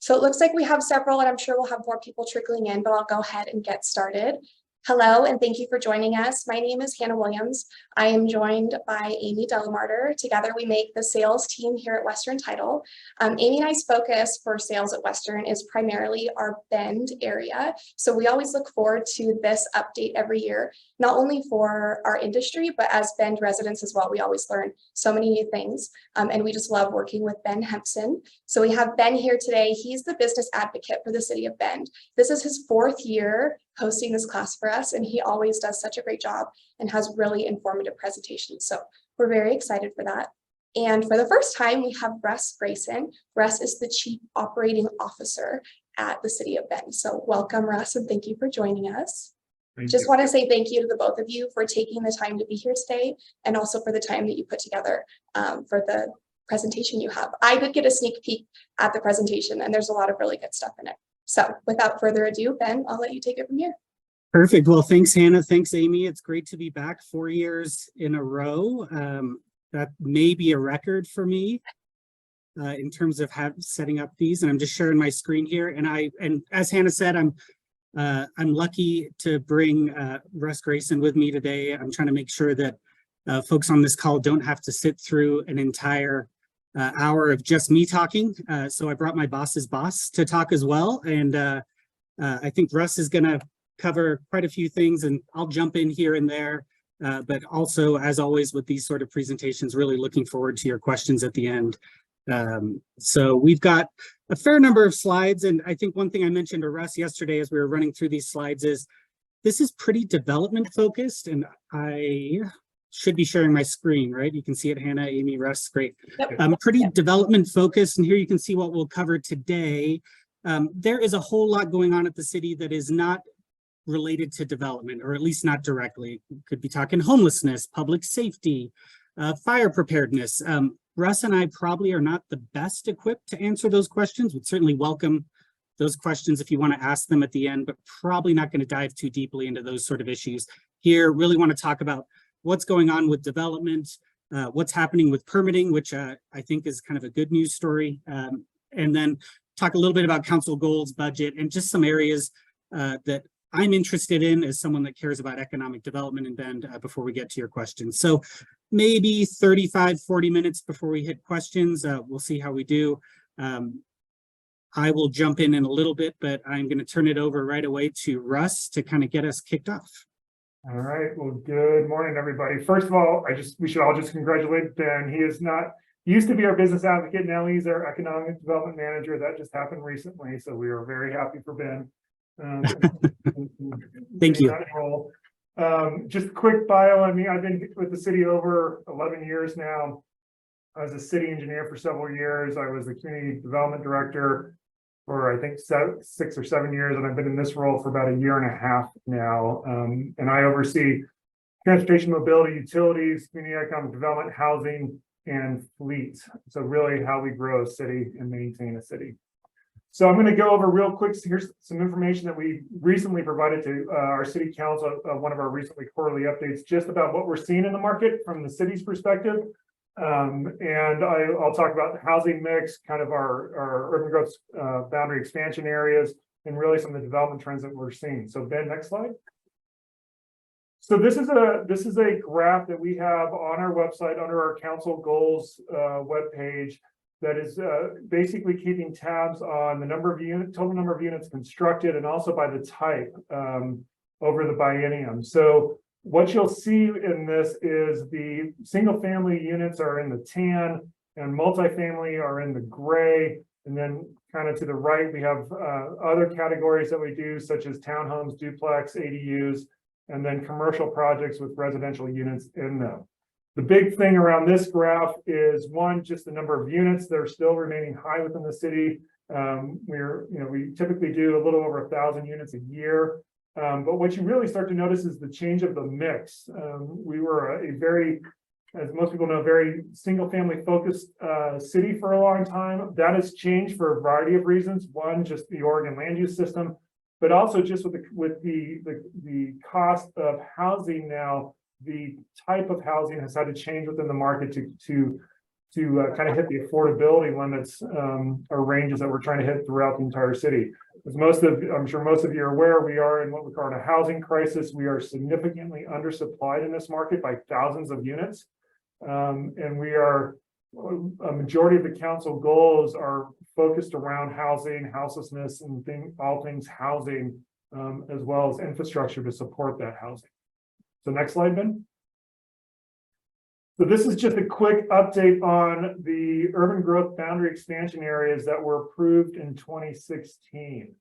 So it looks like we have several, and I'm sure we'll have more people trickling in, but I'll go ahead and get started. Hello, and thank you for joining us. My name is Hannah Williams. I am joined by Amy Delamarter. Together, we make the sales team here at Western Title. Amy and I's focus for sales at Western is primarily our Bend area. So we always look forward to this update every year, not only for our industry, but as Bend residents as well. We always learn so many new things, and we just love working with Ben Hemson. So we have Ben here today. He's the business advocate for the city of Bend. This is his 4th year hosting this class for us, and he always does such a great job and has really informative presentations. So we're very excited for that. And for the first time, we have Russ Grayson. Russ is the Chief Operating Officer at the city of Bend. So welcome, Russ, and thank you for joining us. Just want to say thank you to the both of you for taking the time to be here today, and also for the time that you put together for the presentation you have. I did get a sneak peek at the presentation, and there's a lot of really good stuff in it. So without further ado, Ben, I'll let you take it from here. Perfect. Well, thanks, Hannah. Thanks, Amy. It's great to be back 4 years in a row. That may be a record for me in terms of setting up these. And I'm just sharing my screen here. And as Hannah said, I'm lucky to bring Russ Grayson with me today. I'm trying to make sure that folks on this call don't have to sit through an entire hour of just me talking. So I brought my boss's boss to talk as well. And I think Russ is going to cover quite a few things, and I'll jump in here and there. But also, as always, with these sort of presentations, really looking forward to your questions at the end. So we've got a fair number of slides. And I think one thing I mentioned to Russ yesterday as we were running through these slides is this is pretty development focused, and I should be sharing my screen, right? You can see it, Hannah, Amy, Russ, great. Yep. Pretty development focused, and here you can see what we'll cover today. There is a whole lot going on at the city that is not related to development, or at least not directly. We could be talking homelessness, public safety, fire preparedness. Russ and I probably are not the best equipped to answer those questions. We'd certainly welcome those questions if you want to ask them at the end, but probably not going to dive too deeply into those sort of issues. Here, really want to talk about what's going on with development, what's happening with permitting, which I think is kind of a good news story, and then talk a little bit about council goals, budget, and just some areas that I'm interested in as someone that cares about economic development in Bend before we get to your questions. So maybe 35, 40 minutes before we hit questions. We'll see how we do. I will jump in a little bit, but I'm going to turn it over right away to Russ to kind of get us kicked off. All right. Well, good morning, everybody. First of all, we should all just congratulate Ben. He used to be our business advocate. Now he's our economic development manager. That just happened recently. So we are very happy for Ben. Thank you. Just a quick bio. I mean, I've been with the city over 11 years now. I was a city engineer for several years. I was the community development director for I think 6 or 7 years, and I've been in this role for about 1.5 years now. And I oversee transportation, mobility, utilities, community economic development, housing, and fleet. So really how we grow a city and maintain a city. So I'm going to go over real quick. So here's some information that we recently provided to our city council, one of our recently quarterly updates, just about what we're seeing in the market from the city's perspective. And I'll talk about the housing mix, kind of our urban growth boundary expansion areas, and really some of the development trends that we're seeing. So Ben, next slide. So this is a graph that we have on our website under our council goals webpage that is basically keeping tabs on the total number of units constructed, and also by the type over the biennium. So what you'll see in this is the single family units are in the tan and multifamily are in the gray. And then kind of to the right, we have other categories that we do, such as townhomes, duplex, ADUs, and then commercial projects with residential units in them. The big thing around this graph is, one, just the number of units that are still remaining high within the city. We typically do a little over 1,000 units a year. But what you really start to notice is the change of the mix. We were a very, as most people know, very single family focused city for a long time. That has changed for a variety of reasons. One, just the Oregon land use system, but also just with the cost of housing now. The type of housing has had to change within the market to kind of hit the affordability limits or ranges that we're trying to hit throughout the entire city. As I'm sure most of you are aware, we are in what we call a housing crisis. We are significantly undersupplied in this market by thousands of units. And we are, a majority of the council goals are focused around housing, houselessness, and all things housing, as well as infrastructure to support that housing. So next slide, Ben. So this is just a quick update on the urban growth boundary expansion areas that were approved in 2016.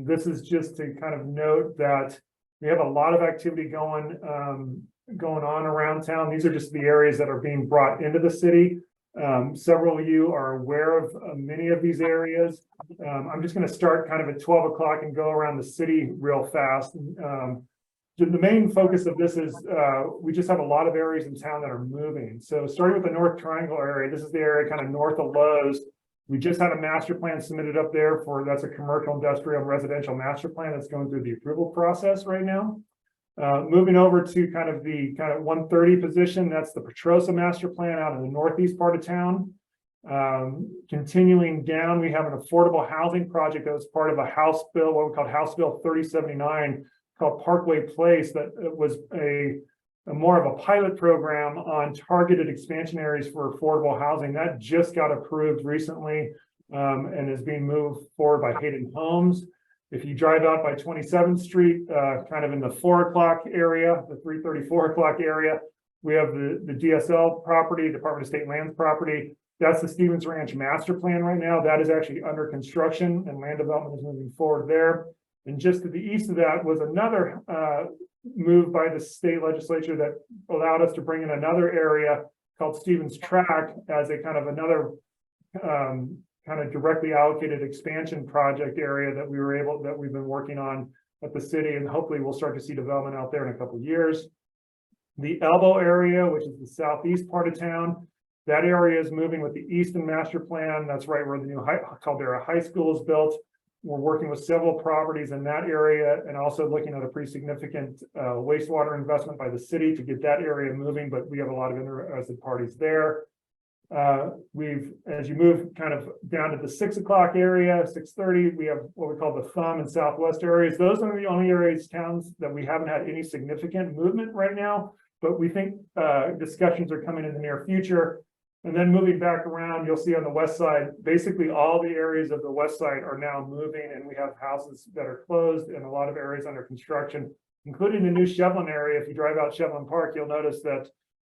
This is just to kind of note that we have a lot of activity going on around town. These are just the areas that are being brought into the city. Several of you are aware of many of these areas. I'm just going to start kind of at 12 o'clock and go around the city real fast. The main focus of this is we just have a lot of areas in town that are moving. So starting with the North Triangle area, this is the area kind of north of Lowe's. We just had a master plan submitted up there that's a commercial, industrial, and residential master plan that's going through the approval process right now. Moving over to kind of the 130 position, that's the Petrosa master plan out in the northeast part of town. Continuing down, we have an affordable housing project that was part of a House bill, what we call House Bill 3079, called Parkway Place, that was a more of a pilot program on targeted expansion areas for affordable housing. That just got approved recently and is being moved forward by Hayden Homes. If you drive out by 27th Street, kind of in the 4 o'clock area, the 3:30, 4 o'clock area, we have the DSL property, Department of State Lands property. That's the Stevens Ranch master plan right now. That is actually under construction and land development is moving forward there. And just to the east of that was another move by the state legislature that allowed us to bring in another area called Stevens Track as a kind of another kind of directly allocated expansion project area that we've been working on at the city, and hopefully we'll start to see development out there in a couple of years. The Elbow area, which is the southeast part of town, that area is moving with the Easton master plan. That's right where the new Caldera High School is built. We're working with several properties in that area and also looking at a pretty significant wastewater investment by the city to get that area moving, but we have a lot of interested parties there. As you move kind of down to the 6 o'clock area, 6:30, we have what we call the Thumb and Southwest areas. Those are the only areas, towns that we haven't had any significant movement right now, but we think discussions are coming in the near future. And then moving back around, you'll see on the west side, basically all the areas of the west side are now moving, and we have houses that are closed and a lot of areas under construction, including the new Shevlin area. If you drive out Shevlin Park, you'll notice that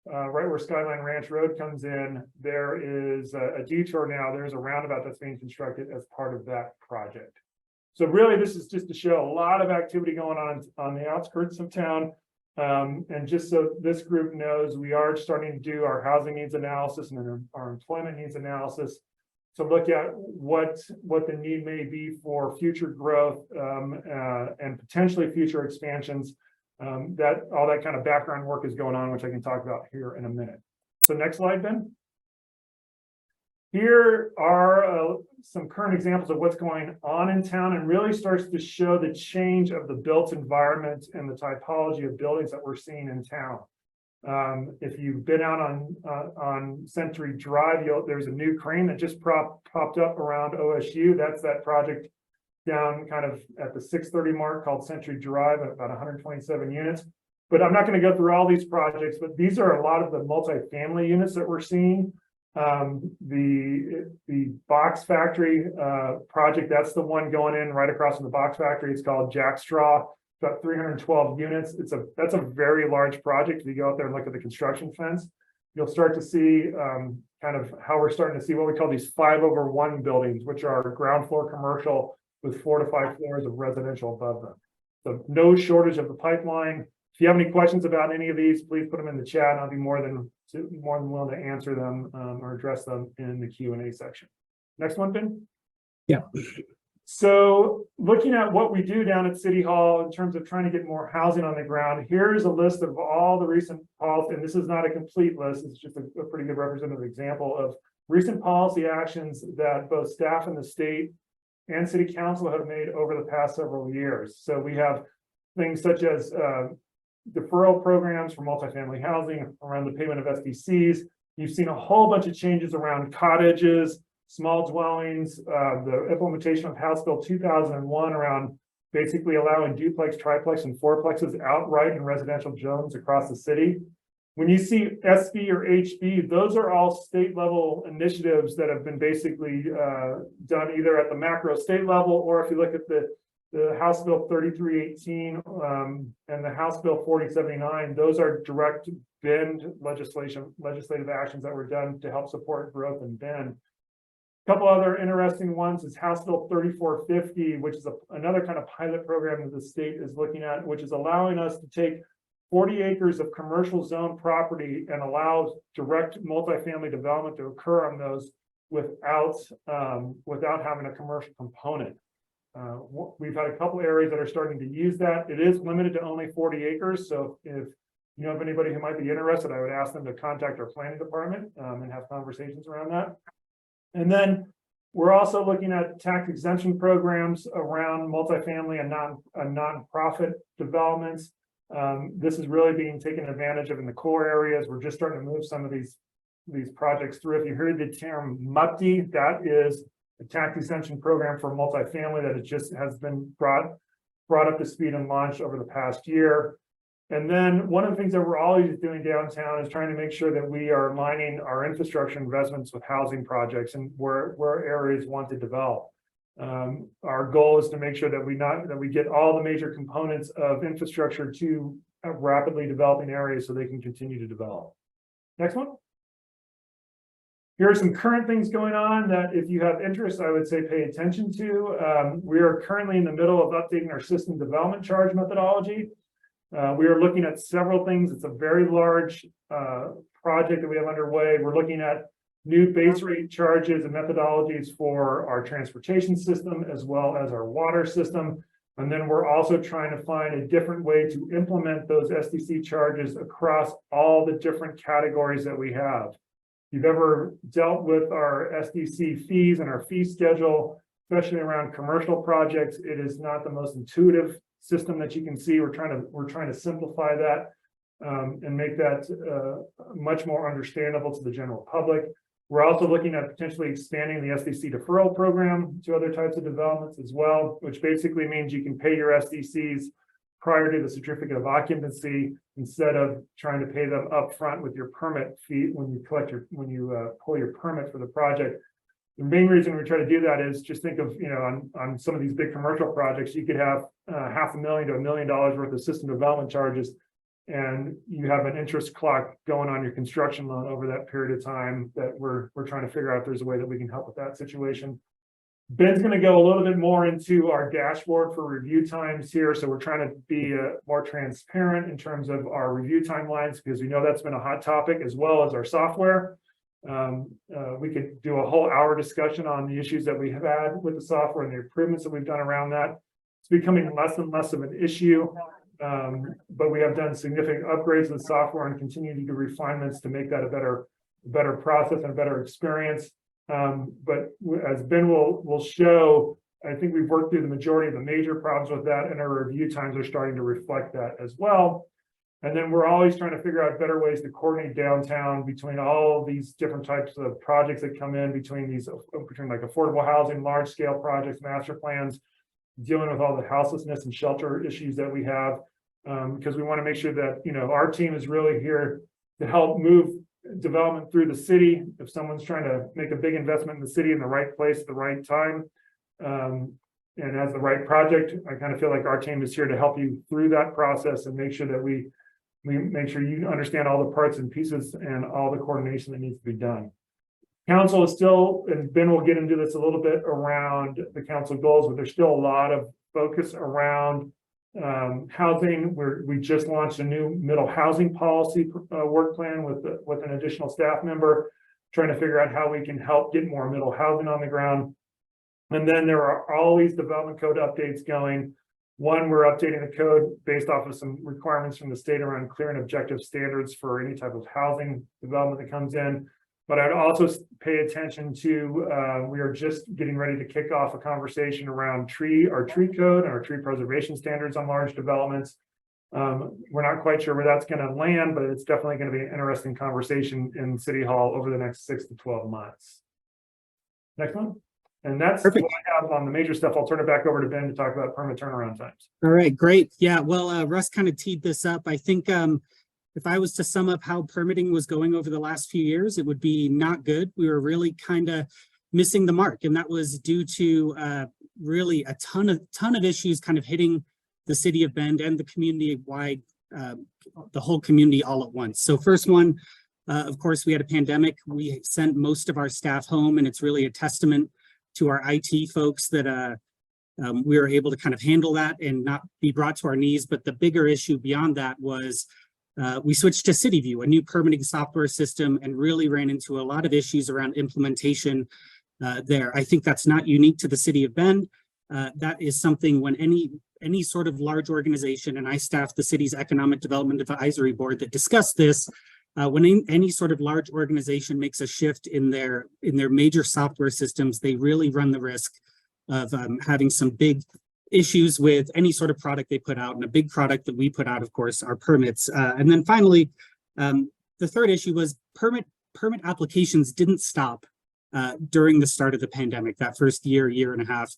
right where Skyline Ranch Road comes in, there is a detour now. There's a roundabout that's being constructed as part of that project. So really, this is just to show a lot of activity going on the outskirts of town. And just so this group knows, we are starting to do our housing needs analysis and our employment needs analysis to look at what the need may be for future growth and potentially future expansions. That all that kind of background work is going on, which I can talk about here in a minute. So next slide, Ben. Here are some current examples of what's going on in town, and really starts to show the change of the built environment and the typology of buildings that we're seeing in town. If you've been out on Century Drive, there's a new crane that just popped up around OSU. That's that project down kind of at the 630 mark called Century Drive at about 127 units. But I'm not going to go through all these projects, but these are a lot of the multifamily units that we're seeing. The box factory project, that's the one going in right across from the box factory. It's called Jack Straw. It's about 312 units. That's a very large project. If you go out there and look at the construction fence, you'll start to see kind of how we're starting to see what we call these 5/1 buildings, which are ground floor commercial with 4 to 5 floors of residential above them. So no shortage of the pipeline. If you have any questions about any of these, please put them in the chat, and I'll be more than willing to answer them or address them in the Q&A section. Next one, Ben. Yeah. So looking at what we do down at City Hall in terms of trying to get more housing on the ground, here's a list of all the recent policy, and this is not a complete list, it's just a pretty good representative example of recent policy actions that both staff in the state and city council have made over the past several years. So we have things such as deferral programs for multifamily housing around the payment of SDCs. You've seen a whole bunch of changes around cottages, small dwellings, the implementation of House Bill 2001 around basically allowing duplex, triplex, and fourplexes outright in residential zones across the city. When you see SB or HB, those are all state level initiatives that have been basically done either at the macro state level, or if you look at the House Bill 3318 and the House Bill 4079, those are direct Bend legislative actions that were done to help support growth in Bend. A couple other interesting ones is House Bill 3450, which is another kind of pilot program that the state is looking at, which is allowing us to take 40 acres of commercial zone property and allow direct multifamily development to occur on those without having a commercial component. We've had a couple areas that are starting to use that. It is limited to only 40 acres. So if you know of anybody who might be interested, I would ask them to contact our planning department and have conversations around that. And then we're also looking at tax exemption programs around multifamily and nonprofit developments. This is really being taken advantage of in the core areas. We're just starting to move some of these projects through. If you heard the term MUPTI, that is a tax exemption program for multifamily that has been brought up to speed and launched over the past year. And then one of the things that we're always doing downtown is trying to make sure that we are aligning our infrastructure investments with housing projects and where areas want to develop. Our goal is to make sure that we get all the major components of infrastructure to rapidly developing areas so they can continue to develop. Next one. Here are some current things going on that if you have interest, I would say pay attention to. We are currently in the middle of updating our system development charge methodology. We are looking at several things. It's a very large project that we have underway. We're looking at new base rate charges and methodologies for our transportation system as well as our water system. And then we're also trying to find a different way to implement those SDC charges across all the different categories that we have. If you've ever dealt with our SDC fees and our fee schedule, especially around commercial projects, it is not the most intuitive system that you can see. We're trying to simplify that and make that much more understandable to the general public. We're also looking at potentially expanding the SDC deferral program to other types of developments as well, which basically means you can pay your SDCs prior to the certificate of occupancy instead of trying to pay them up front with your permit fee when you pull your permit for the project. The main reason we try to do that is just think of, on some of these big commercial projects, you could have $500,000 to $1 million worth of system development charges, and you have an interest clock going on your construction loan over that period of time that we're trying to figure out if there's a way that we can help with that situation. Ben's going to go a little bit more into our dashboard for review times here. So we're trying to be more transparent in terms of our review timelines, because we know that's been a hot topic, as well as our software. We could do a whole hour discussion on the issues that we have had with the software and the improvements that we've done around that. It's becoming less and less of an issue, but we have done significant upgrades to the software and continue to do refinements to make that a better process and a better experience. But as Ben will show, I think we've worked through the majority of the major problems with that, and our review times are starting to reflect that as well. And then we're always trying to figure out better ways to coordinate downtown between all these different types of projects that come in between like affordable housing, large scale projects, master plans, dealing with all the houselessness and shelter issues that we have, because we want to make sure that, our team is really here to help move development through the city. If someone's trying to make a big investment in the city in the right place at the right time, and has the right project, I kind of feel like our team is here to help you through that process and make sure that we make sure you understand all the parts and pieces and all the coordination that needs to be done. Council is still, and Ben will get into this a little bit around the council goals, but there's still a lot of focus around housing. We just launched a new middle housing policy work plan with an additional staff member, trying to figure out how we can help get more middle housing on the ground. And then there are always development code updates going. One, we're updating the code based off of some requirements from the state around clear and objective standards for any type of housing development that comes in. But I'd also pay attention to, we are just getting ready to kick off a conversation around our tree code and our tree preservation standards on large developments. We're not quite sure where that's going to land, but it's definitely going to be an interesting conversation in City Hall over the next 6 to 12 months. Next one. And that's Perfect. what I have on the major stuff. I'll turn it back over to Ben to talk about permit turnaround times. All right, great. Yeah, well, Russ kind of teed this up. I think if I was to sum up how permitting was going over the last few years, it would be not good. We were really kind of missing the mark, and that was due to really a ton of issues kind of hitting the city of Bend and the community-wide, the whole community all at once. So first one, of course, we had a pandemic. We sent most of our staff home, and it's really a testament to our IT folks that we were able to kind of handle that and not be brought to our knees. But the bigger issue beyond that was we switched to CityView, a new permitting software system, and really ran into a lot of issues around implementation there. I think that's not unique to the city of Bend. That is something when any sort of large organization, and I staff the city's economic development advisory board that discussed this, when any sort of large organization makes a shift in their major software systems, they really run the risk of having some big issues with any sort of product they put out. And a big product that we put out, of course, are permits. And then finally, the third issue was permit applications didn't stop during the start of the pandemic, that first year and a half.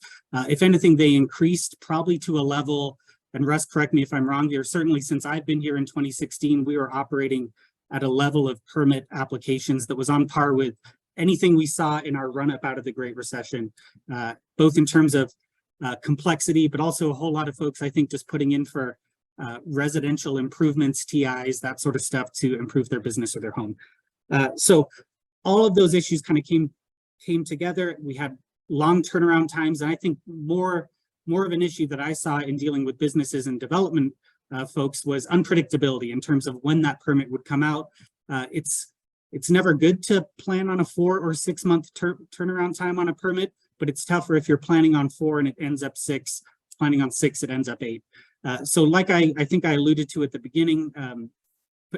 If anything, they increased probably to a level, and Russ, correct me if I'm wrong here, certainly since I've been here in 2016, we were operating at a level of permit applications that was on par with anything we saw in our run up out of the Great Recession, both in terms of complexity, but also a whole lot of folks, I think, just putting in for residential improvements, TIs, that sort of stuff to improve their business or their home. So all of those issues kind of came together. We had long turnaround times, and I think more of an issue that I saw in dealing with businesses and development folks was unpredictability in terms of when that permit would come out. It's never good to plan on a 4 or 6 month turnaround time on a permit, but it's tougher if you're planning on 4 and it ends up 6, planning on 6, it ends up 8. So like I think I alluded to at the beginning,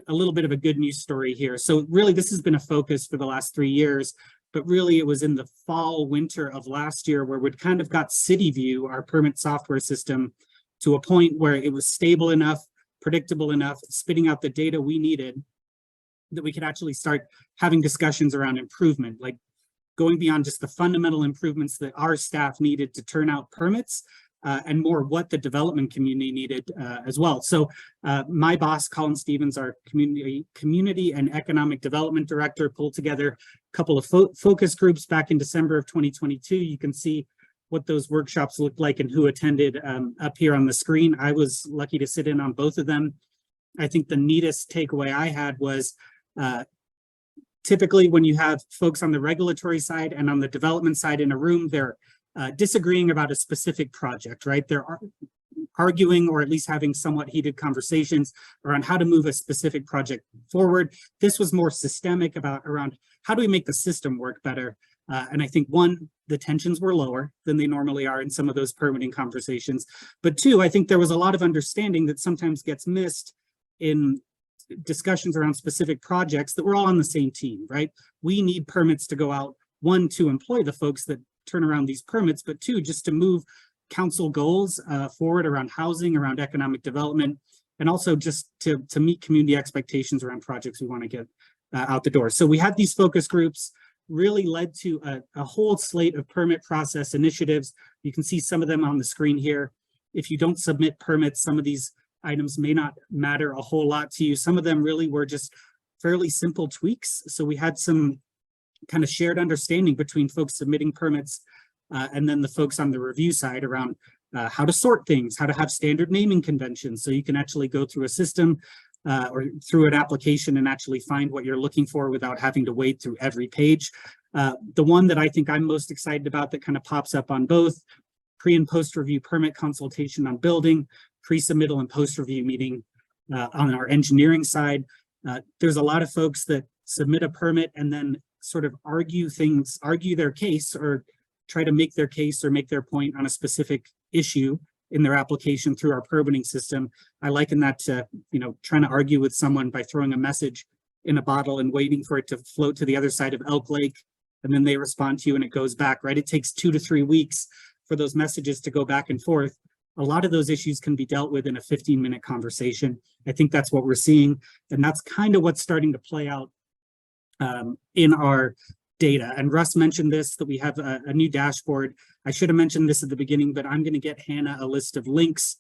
a little bit of a good news story here. So really this has been a focus for the last 3 years, but really it was in the fall, winter of last year where we'd kind of got CityView, our permit software system, to a point where it was stable enough, predictable enough, spitting out the data we needed that we could actually start having discussions around improvement, like going beyond just the fundamental improvements that our staff needed to turn out permits, and more what the development community needed as well. So my boss, Colin Stevens, our community and economic development director, pulled together a couple of focus groups back in December of 2022. You can see what those workshops looked like and who attended up here on the screen. I was lucky to sit in on both of them. I think the neatest takeaway I had was typically when you have folks on the regulatory side and on the development side in a room, they're disagreeing about a specific project, right? They're arguing or at least having somewhat heated conversations around how to move a specific project forward. This was more systemic around how do we make the system work better? And I think one, the tensions were lower than they normally are in some of those permitting conversations. But two, I think there was a lot of understanding that sometimes gets missed in discussions around specific projects that we're all on the same team, right? We need permits to go out, one, to employ the folks that turn around these permits, but two, just to move council goals forward around housing, around economic development, and also just to meet community expectations around projects we want to get out the door. So we had these focus groups, really led to a whole slate of permit process initiatives. You can see some of them on the screen here. If you don't submit permits, some of these items may not matter a whole lot to you. Some of them really were just fairly simple tweaks. So we had some kind of shared understanding between folks submitting permits and then the folks on the review side around how to sort things, how to have standard naming conventions. So you can actually go through a system or through an application and actually find what you're looking for without having to wade through every page. The one that I think I'm most excited about that kind of pops up on both pre and post review permit consultation on building, pre-submittal and post review meeting on our engineering side. There's a lot of folks that submit a permit and then sort of argue their case or try to make their case or make their point on a specific issue in their application through our permitting system. I liken that to, trying to argue with someone by throwing a message in a bottle and waiting for it to float to the other side of Elk Lake, and then they respond to you and it goes back, right? It takes 2 to 3 weeks for those messages to go back and forth. a lot of those issues can be dealt with in a 15-minute conversation. I think that's what we're seeing, and that's kind of what's starting to play out in our data. And Russ mentioned this, that we have a new dashboard. I should have mentioned this at the beginning, but I'm going to get Hannah a list of links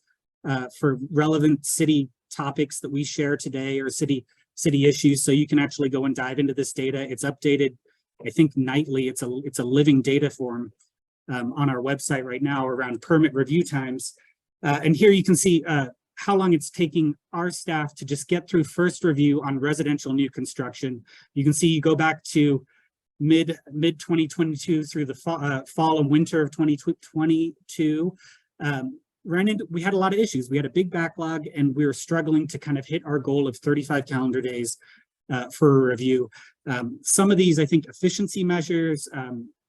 for relevant city topics that we share today, or city issues, so you can actually go and dive into this data. It's updated, I think, nightly. It's a living data form on our website right now around permit review times. And here you can see how long it's taking our staff to just get through first review on residential new construction. You can see you go back to mid 2022 through the fall and winter of 2022. We had a lot of issues. We had a big backlog, and we were struggling to kind of hit our goal of 35 calendar days for a review. Some of these, I think, efficiency measures,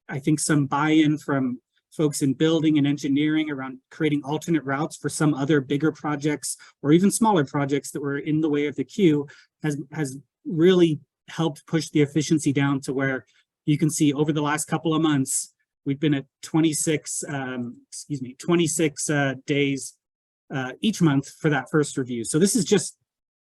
I think some buy-in from folks in building and engineering around creating alternate routes for some other bigger projects or even smaller projects that were in the way of the queue has really helped push the efficiency down to where you can see over the last couple of months, we've been at 26 days each month for that first review. So this is just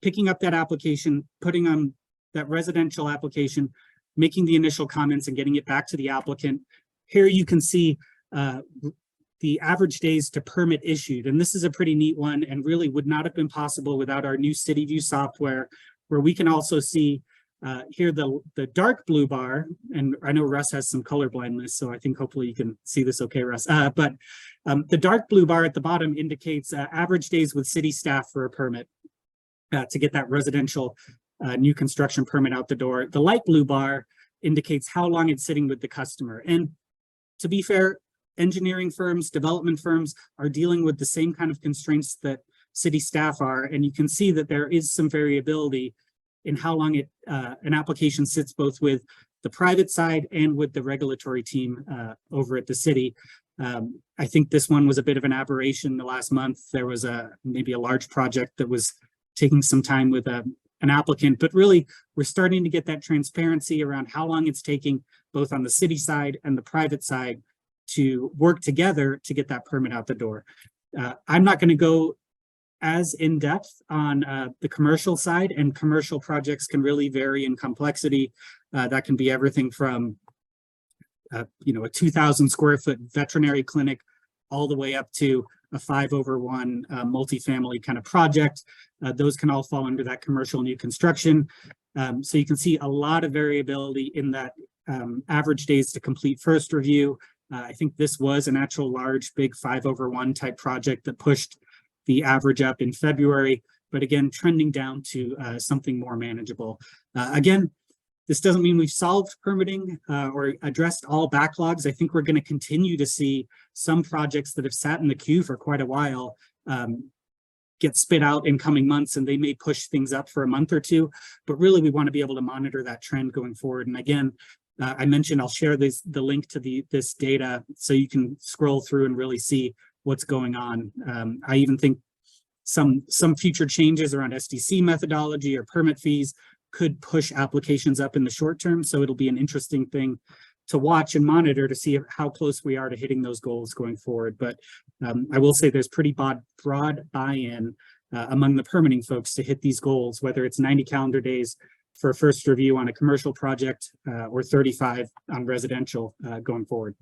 picking up that application, putting on that residential application, making the initial comments and getting it back to the applicant. Here you can see the average days to permit issued. And this is a pretty neat one, and really would not have been possible without our new City View software, where we can also see here the dark blue bar. And I know Russ has some color blindness, so I think hopefully you can see this okay, Russ. But the dark blue bar at the bottom indicates average days with city staff for a permit to get that residential new construction permit out the door. The light blue bar indicates how long it's sitting with the customer. And to be fair, engineering firms, development firms are dealing with the same kind of constraints that city staff are. And you can see that there is some variability in how long an application sits both with the private side and with the regulatory team over at the city. I think this one was a bit of an aberration the last month. There was maybe a large project that was taking some time with an applicant, but really we're starting to get that transparency around how long it's taking both on the city side and the private side to work together to get that permit out the door. I'm not going to go as in depth on the commercial side, and commercial projects can really vary in complexity. That can be everything from a 2,000 square foot veterinary clinic all the way up to a 5/1 multifamily kind of project. Those can all fall under that commercial new construction. So you can see a lot of variability in that average days to complete first review. I think this was an actual large, big 5/1 type project that pushed the average up in February, but again, trending down to something more manageable. Again, this doesn't mean we've solved permitting or addressed all backlogs. I think we're going to continue to see some projects that have sat in the queue for quite a while get spit out in coming months, and they may push things up for a month or two, but really we want to be able to monitor that trend going forward. And again, I mentioned I'll share the link to this data so you can scroll through and really see what's going on. I even think some future changes around SDC methodology or permit fees could push applications up in the short term. So it'll be an interesting thing to watch and monitor to see how close we are to hitting those goals going forward. But I will say there's pretty broad buy-in among the permitting folks to hit these goals, whether it's 90 calendar days for a first review on a commercial project or 35 on residential going forward.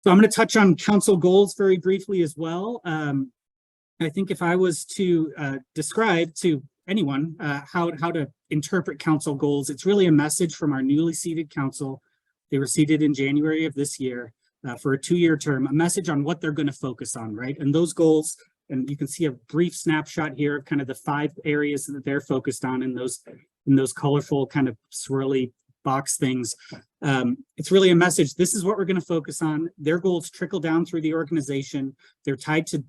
So I'm going to touch on council goals very briefly as well. I think if I was to describe to anyone how to interpret council goals, it's really a message from our newly seated council. They were seated in January of this year for a 2-year term, a message on what they're going to focus on, right? And those goals, and you can see a brief snapshot here of kind of the 5 areas that they're focused on in those colorful kind of swirly box things. It's really a message. This is what we're going to focus on. Their goals trickle down through the organization. They're tied to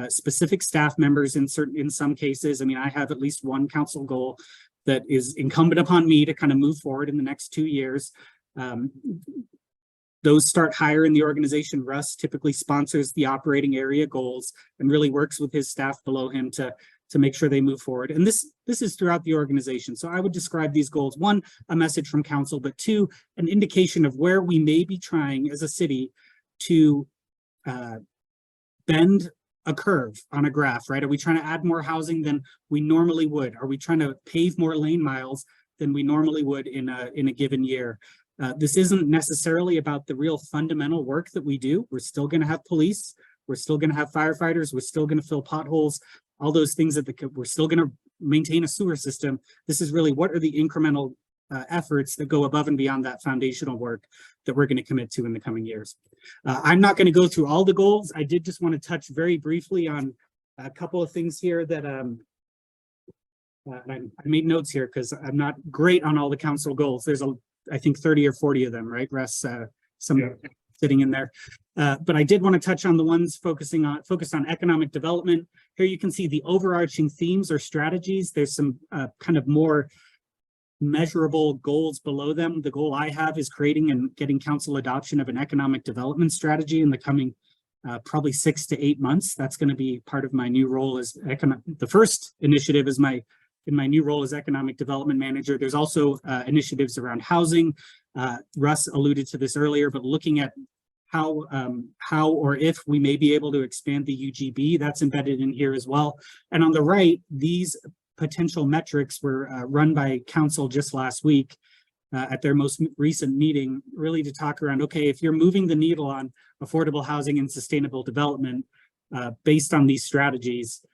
specific staff members in some cases. I mean, I have at least one council goal that is incumbent upon me to kind of move forward in the next 2 years. Those start higher in the organization. Russ typically sponsors the operating area goals and really works with his staff below him to make sure they move forward. And this is throughout the organization. So I would describe these goals, 1, a message from council, but 2, an indication of where we may be trying as a city to bend a curve on a graph, right? Are we trying to add more housing than we normally would? Are we trying to pave more lane miles than we normally would in a given year? This isn't necessarily about the real fundamental work that we do. We're still going to have police. We're still going to have firefighters. We're still going to fill potholes, all those things that we're still going to maintain a sewer system. This is really what are the incremental efforts that go above and beyond that foundational work that we're going to commit to in the coming years. I'm not going to go through all the goals. I did just want to touch very briefly on a couple of things here that I made notes here because I'm not great on all the council goals. There's I think 30 or 40 of them, right, Russ? Sitting in there. But I did want to touch on the ones focused on economic development. Here you can see the overarching themes or strategies. There's some kind of more measurable goals below them. The goal I have is creating and getting council adoption of an economic development strategy in the coming probably 6 to 8 months. That's going to be part of my new role as the first initiative is in my new role as economic development manager. There's also initiatives around housing. Russ alluded to this earlier, but looking at how or if we may be able to expand the UGB, that's embedded in here as well. And on the right, these potential metrics were run by council just last week at their most recent meeting, really to talk around, okay, if you're moving the needle on affordable housing and sustainable development based on these strategies,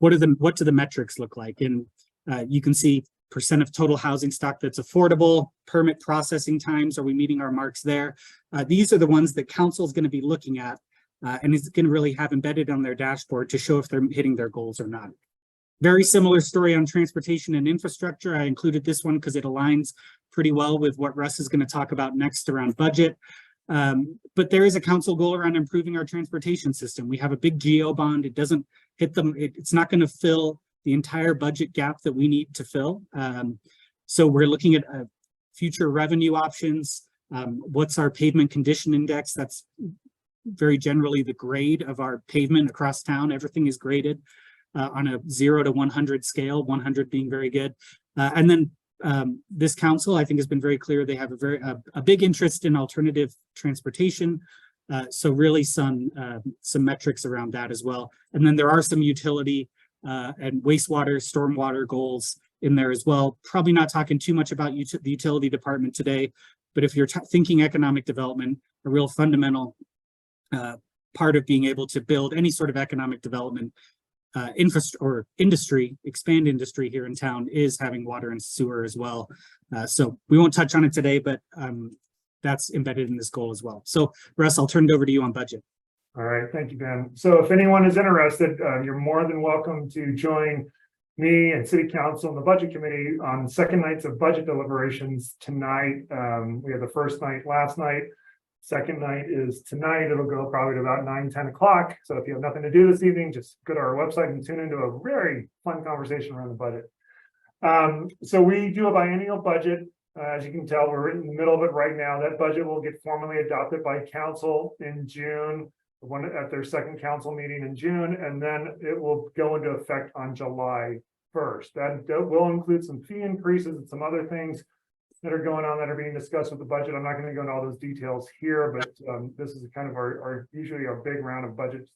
what do the metrics look like? And you can see percent of total housing stock that's affordable, permit processing times, are we meeting our marks there? These are the ones that council is going to be looking at and is going to really have embedded on their dashboard to show if they're hitting their goals or not. Very similar story on transportation and infrastructure. I included this one because it aligns pretty well with what Russ is going to talk about next around budget. But there is a council goal around improving our transportation system. We have a big GO bond. It doesn't hit them. It's not going to fill the entire budget gap that we need to fill. So we're looking at future revenue options. What's our pavement condition index? That's very generally the grade of our pavement across town. Everything is graded on a 0 to 100 scale, 100 being very good. And then this council, I think, has been very clear. They have a big interest in alternative transportation. So really some metrics around that as well. And then there are some utility and wastewater, stormwater goals in there as well. Probably not talking too much about the utility department today, but if you're thinking economic development, a real fundamental part of being able to build any sort of economic development expand industry here in town is having water and sewer as well. So we won't touch on it today, but that's embedded in this goal as well. So Russ, I'll turn it over to you on budget. All right, thank you, Ben. So if anyone is interested, you're more than welcome to join me and City Council and the Budget Committee on second nights of budget deliberations tonight. We had the first night last night. Second night is tonight. It'll go probably to about 9-10 o'clock. So if you have nothing to do this evening, just go to our website and tune into a very fun conversation around the budget. So we do a biennial budget. As you can tell, we're in the middle of it right now. That budget will get formally adopted by council in June, at their second council meeting in June, and then it will go into effect on July 1st. That will include some fee increases and some other things that are going on that are being discussed with the budget. I'm not going to go into all those details here, but this is kind of usually our big round of budget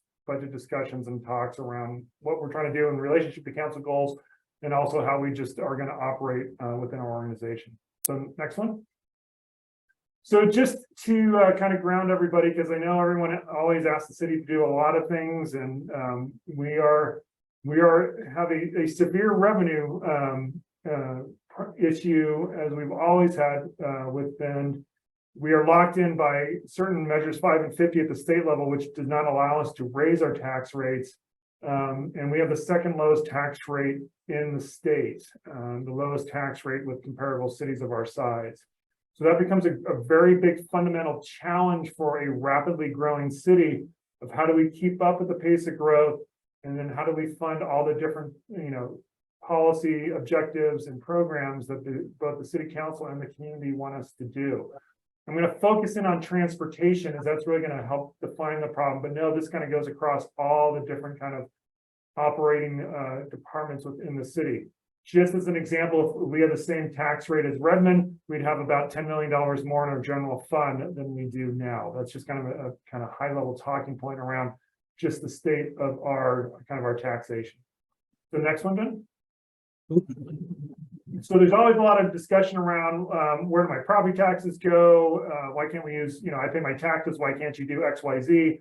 discussions and talks around what we're trying to do in relationship to council goals, and also how we just are going to operate within our organization. So next one. So just to kind of ground everybody, because I know everyone always asks the city to do a lot of things, and we have a severe revenue issue, as we've always had with Bend. We are locked in by certain measures 5 and 50 at the state level, which does not allow us to raise our tax rates. And we have the second lowest tax rate in the state, the lowest tax rate with comparable cities of our size. So that becomes a very big fundamental challenge for a rapidly growing city of how do we keep up with the pace of growth, and then how do we fund all the different, policy objectives and programs that both the city council and the community want us to do. I'm going to focus in on transportation, as that's really going to help define the problem. But no, this kind of goes across all the different kind of operating departments within the city. Just as an example, if we had the same tax rate as Redmond, we'd have about $10 million more in our general fund than we do now. That's just kind of a kind of high level talking point around just the state of our kind of our taxation. The next one, Ben. So there's always a lot of discussion around where do my property taxes go? Why can't we use, I pay my taxes, why can't you do X, Y, Z?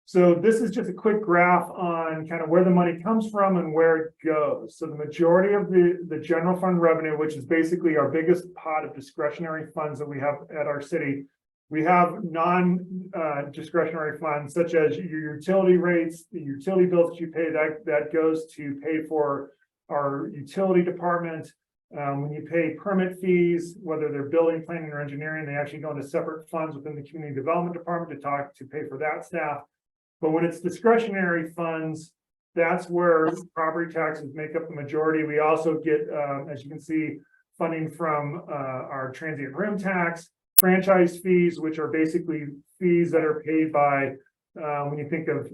So this is just a quick graph on kind of where the money comes from and where it goes. So the majority of the general fund revenue, which is basically our biggest pot of discretionary funds that we have at our city, we have non-discretionary funds such as your utility rates, the utility bills that you pay, that goes to pay for our utility department. When you pay permit fees, whether they're building, planning, or engineering, they actually go into separate funds within the community development department to pay for that staff. But when it's discretionary funds, that's where property taxes make up the majority. We also get, as you can see, funding from our transient room tax, franchise fees, which are basically fees that are paid by, when you think of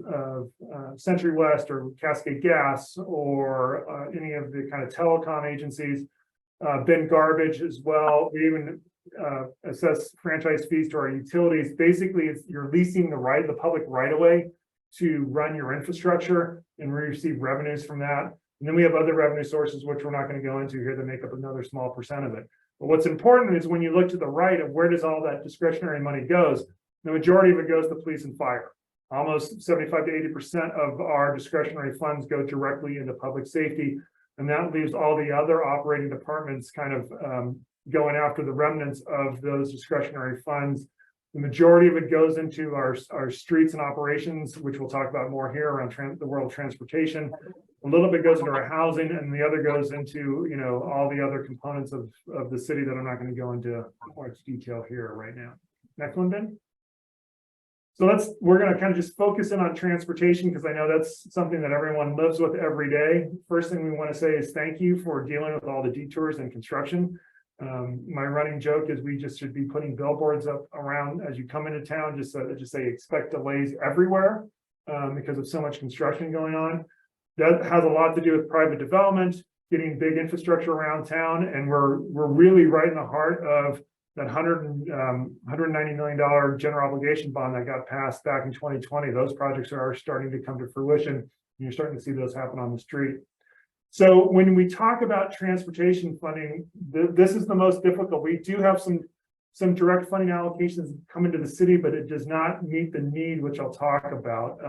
Century West or Cascade Gas or any of the kind of telecom agencies, bin garbage as well. We even assess franchise fees to our utilities. Basically, you're leasing the public right away to run your infrastructure, and we receive revenues from that. And then we have other revenue sources, which we're not going to go into here, that make up another small percent of it. But what's important is when you look to the right of where does all that discretionary money goes, the majority of it goes to police and fire. Almost 75 to 80% of our discretionary funds go directly into public safety. And that leaves all the other operating departments kind of going after the remnants of those discretionary funds. The majority of it goes into our streets and operations, which we'll talk about more here around the world of transportation. A little bit goes into our housing, and the other goes into all the other components of the city that I'm not going to go into much detail here right now. Next one, Ben. So we're going to kind of just focus in on transportation because I know that's something that everyone lives with every day. First thing we want to say is thank you for dealing with all the detours and construction. My running joke is we just should be putting billboards up around as you come into town, just say expect delays everywhere because of so much construction going on. That has a lot to do with private development, getting big infrastructure around town, and we're really right in the heart of that $190 million general obligation bond that got passed back in 2020. Those projects are starting to come to fruition, and you're starting to see those happen on the street. So when we talk about transportation funding, this is the most difficult. We do have some direct funding allocations coming to the city, but it does not meet the need, which I'll talk about.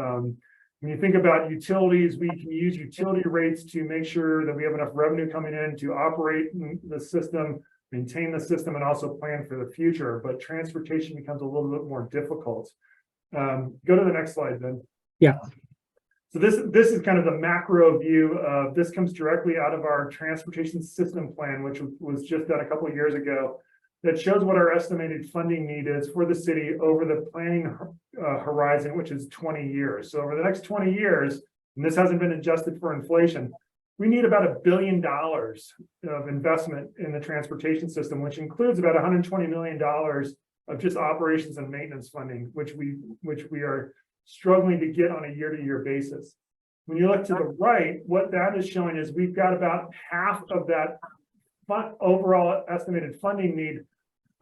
When you think about utilities, we can use utility rates to make sure that we have enough revenue coming in to operate the system, maintain the system, and also plan for the future. But transportation becomes a little bit more difficult. Go to the next slide, Ben. Yeah. So this is kind of the macro view of this comes directly out of our transportation system plan, which was just done a couple of years ago, that shows what our estimated funding need is for the city over the planning horizon, which is 20 years. So over the next 20 years, and this hasn't been adjusted for inflation, we need about $1 billion of investment in the transportation system, which includes about $120 million of just operations and maintenance funding, which we are struggling to get on a year-to-year basis. When you look to the right, what that is showing is we've got about half of that overall estimated funding need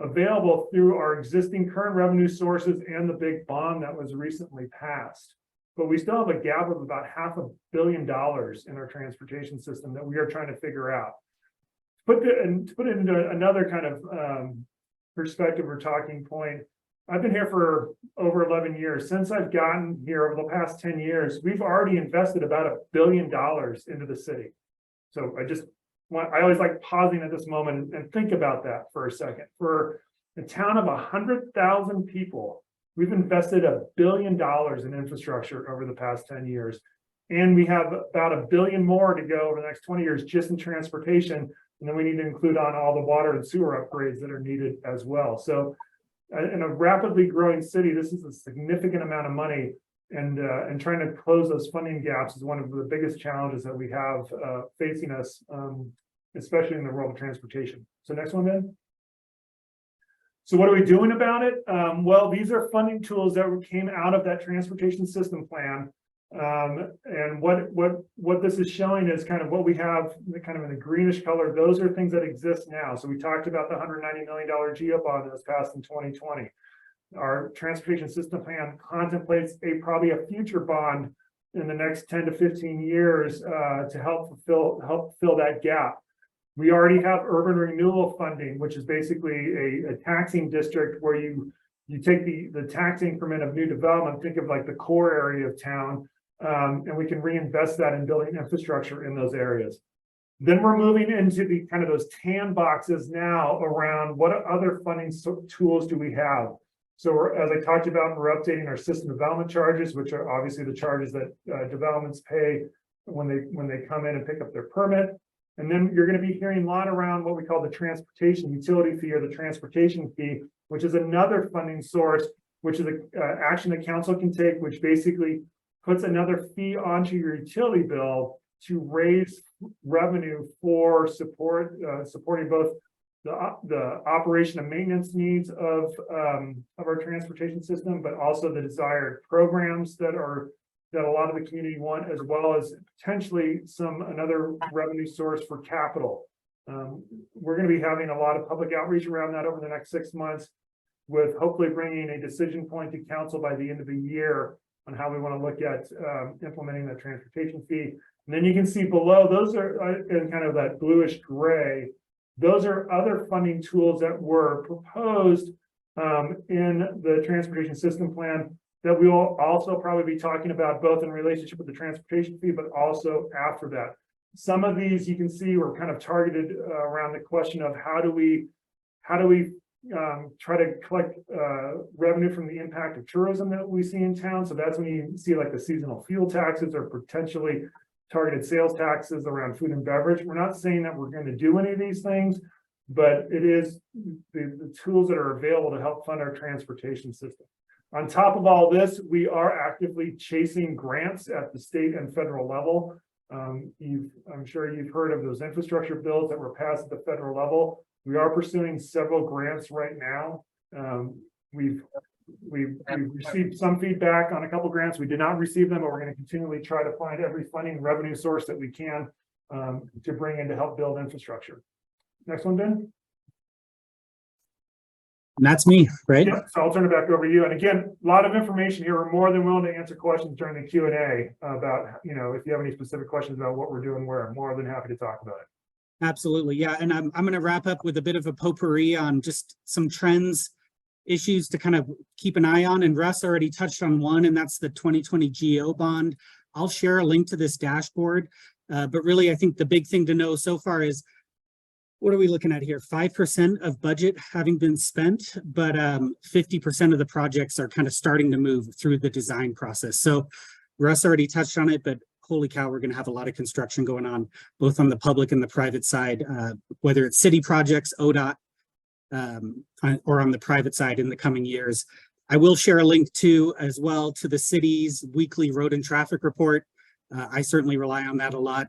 available through our existing current revenue sources and the big bond that was recently passed. But we still have a gap of about $500 million in our transportation system that we are trying to figure out. To put it into another kind of perspective or talking point, I've been here for over 11 years. Since I've gotten here over the past 10 years, we've already invested about $1 billion into the city. So I always like pausing at this moment and think about that for a second. For a town of 100,000 people, we've invested $1 billion in infrastructure over the past 10 years. And we have about $1 billion more to go over the next 20 years just in transportation. And then we need to include on all the water and sewer upgrades that are needed as well. So in a rapidly growing city, this is a significant amount of money, and trying to close those funding gaps is one of the biggest challenges that we have facing us, especially in the world of transportation. So next one, then. So what are we doing about it? Well, these are funding tools that came out of that transportation system plan. And what this is showing is kind of what we have kind of in the greenish color. Those are things that exist now. So we talked about the $190 million GEO bond that was passed in 2020. Our transportation system plan contemplates probably a future bond in the next 10 to 15 years to help fill that gap. We already have urban renewal funding, which is basically a taxing district where you take the tax increment of new development, think of like the core area of town, and we can reinvest that in building infrastructure in those areas. Then we're moving into the kind of those tan boxes now around what other funding tools do we have. So as I talked about, we're updating our system development charges, which are obviously the charges that developments pay when they come in and pick up their permit. And then you're going to be hearing a lot around what we call the transportation utility fee or the transportation fee, which is another funding source, which is an action the council can take, which basically puts another fee onto your utility bill to raise revenue for supporting both the operation and maintenance needs of our transportation system, but also the desired programs that a lot of the community want, as well as potentially another revenue source for capital. We're going to be having a lot of public outreach around that over the next 6 months, with hopefully bringing a decision point to council by the end of the year on how we want to look at implementing that transportation fee. And then you can see below, those are in kind of that bluish gray. Those are other funding tools that were proposed in the transportation system plan that we will also probably be talking about, both in relationship with the transportation fee, but also after that. Some of these you can see were kind of targeted around the question of how do we try to collect revenue from the impact of tourism that we see in town. So that's when you see like the seasonal fuel taxes or potentially targeted sales taxes around food and beverage. We're not saying that we're going to do any of these things, but it is the tools that are available to help fund our transportation system. On top of all this, we are actively chasing grants at the state and federal level. I'm sure you've heard of those infrastructure bills that were passed at the federal level. We are pursuing several grants right now. We've received some feedback on a couple grants. We did not receive them, but we're going to continually try to find every funding revenue source that we can to bring in to help build infrastructure. Next one, Ben. And that's me, right? Yeah, so I'll turn it back over to you. And again, a lot of information here. We're more than willing to answer questions during the Q&A about, if you have any specific questions about what we're doing, I'm more than happy to talk about it. Absolutely. Yeah. And I'm going to wrap up with a bit of a potpourri on just some trends, issues to kind of keep an eye on. And Russ already touched on one, and that's the 2020 GEO bond. I'll share a link to this dashboard. But really, I think the big thing to know so far is, what are we looking at here? 5% of budget having been spent, but 50% of the projects are kind of starting to move through the design process. So Russ already touched on it, but holy cow, we're going to have a lot of construction going on, both on the public and the private side, whether it's city projects, ODOT, or on the private side in the coming years. I will share a link as well to the city's weekly road and traffic report. I certainly rely on that a lot.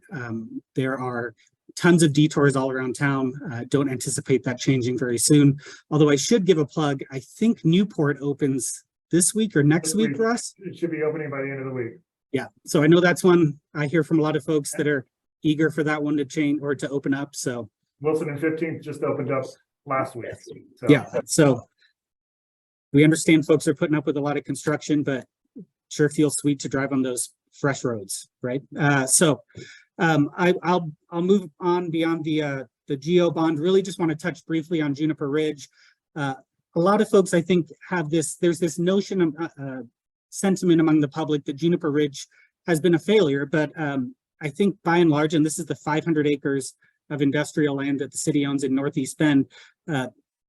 There are tons of detours all around town. Don't anticipate that changing very soon. Although I should give a plug. I think Newport opens this week or next week, Russ? It should be opening by the end of the week. Yeah. So I know that's one I hear from a lot of folks that are eager for that one to change or to open up. So Wilson and 15th just opened up last week. So. Yeah. So we understand folks are putting up with a lot of construction, but sure feels sweet to drive on those fresh roads, right? I'll move on beyond the GEO bond. Really just want to touch briefly on Juniper Ridge. A lot of folks, I think, there's this notion of sentiment among the public that Juniper Ridge has been a failure, but I think by and large, and this is the 500 acres of industrial land that the city owns in Northeast Bend,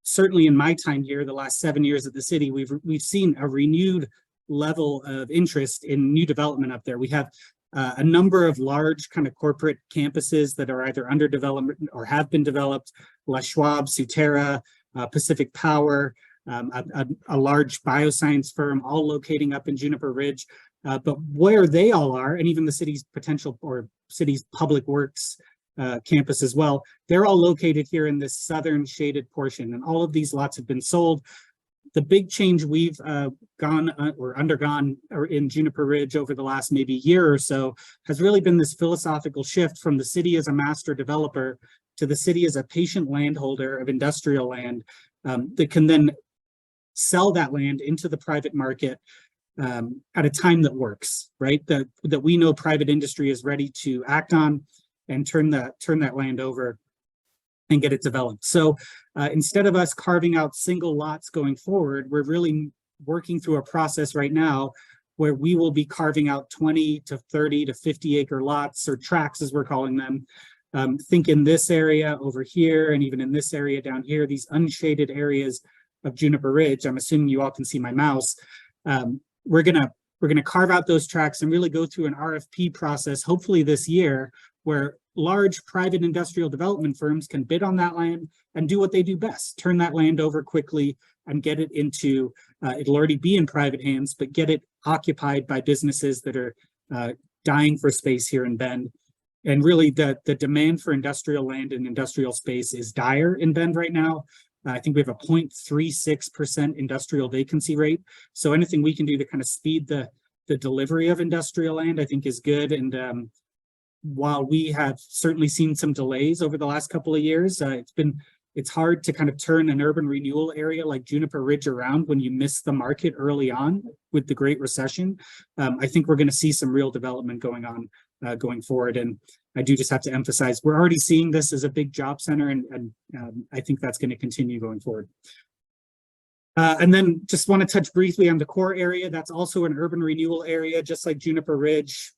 certainly in my time here, the last 7 years at the city, we've seen a renewed level of interest in new development up there. We have a number of large kind of corporate campuses that are either under development or have been developed, Les Schwab, Suterra, Pacific Power, a large bioscience firm, all locating up in Juniper Ridge. But where they all are, and even the city's potential or city's public works campus as well, they're all located here in this southern shaded portion. And all of these lots have been sold. The big change we've undergone in Juniper Ridge over the last maybe year or so has really been this philosophical shift from the city as a master developer to the city as a patient landholder of industrial land that can then sell that land into the private market at a time that works, right? That we know private industry is ready to act on and turn that land over and get it developed. So instead of us carving out single lots going forward, we're really working through a process right now where we will be carving out 20 to 30 to 50 acre lots, or tracts as we're calling them. Think in this area over here, and even in this area down here, these unshaded areas of Juniper Ridge. I'm assuming you all can see my mouse. We're gonna carve out those tracts and really go through an RFP process, hopefully this year, where large private industrial development firms can bid on that land and do what they do best, turn that land over quickly and get it into, it'll already be in private hands, but get it occupied by businesses that are dying for space here in Bend. And really the demand for industrial land and industrial space is dire in Bend right now. I think we have a 0.36% industrial vacancy rate. So anything we can do to kind of speed the delivery of industrial land, I think is good. And while we have certainly seen some delays over the last couple of years, it's hard to kind of turn an urban renewal area like Juniper Ridge around when you miss the market early on with the Great Recession. I think we're going to see some real development going on going forward. And I do just have to emphasize, we're already seeing this as a big job center, and I think that's going to continue going forward. And then just want to touch briefly on the core area. That's also an urban renewal area, just like Juniper Ridge.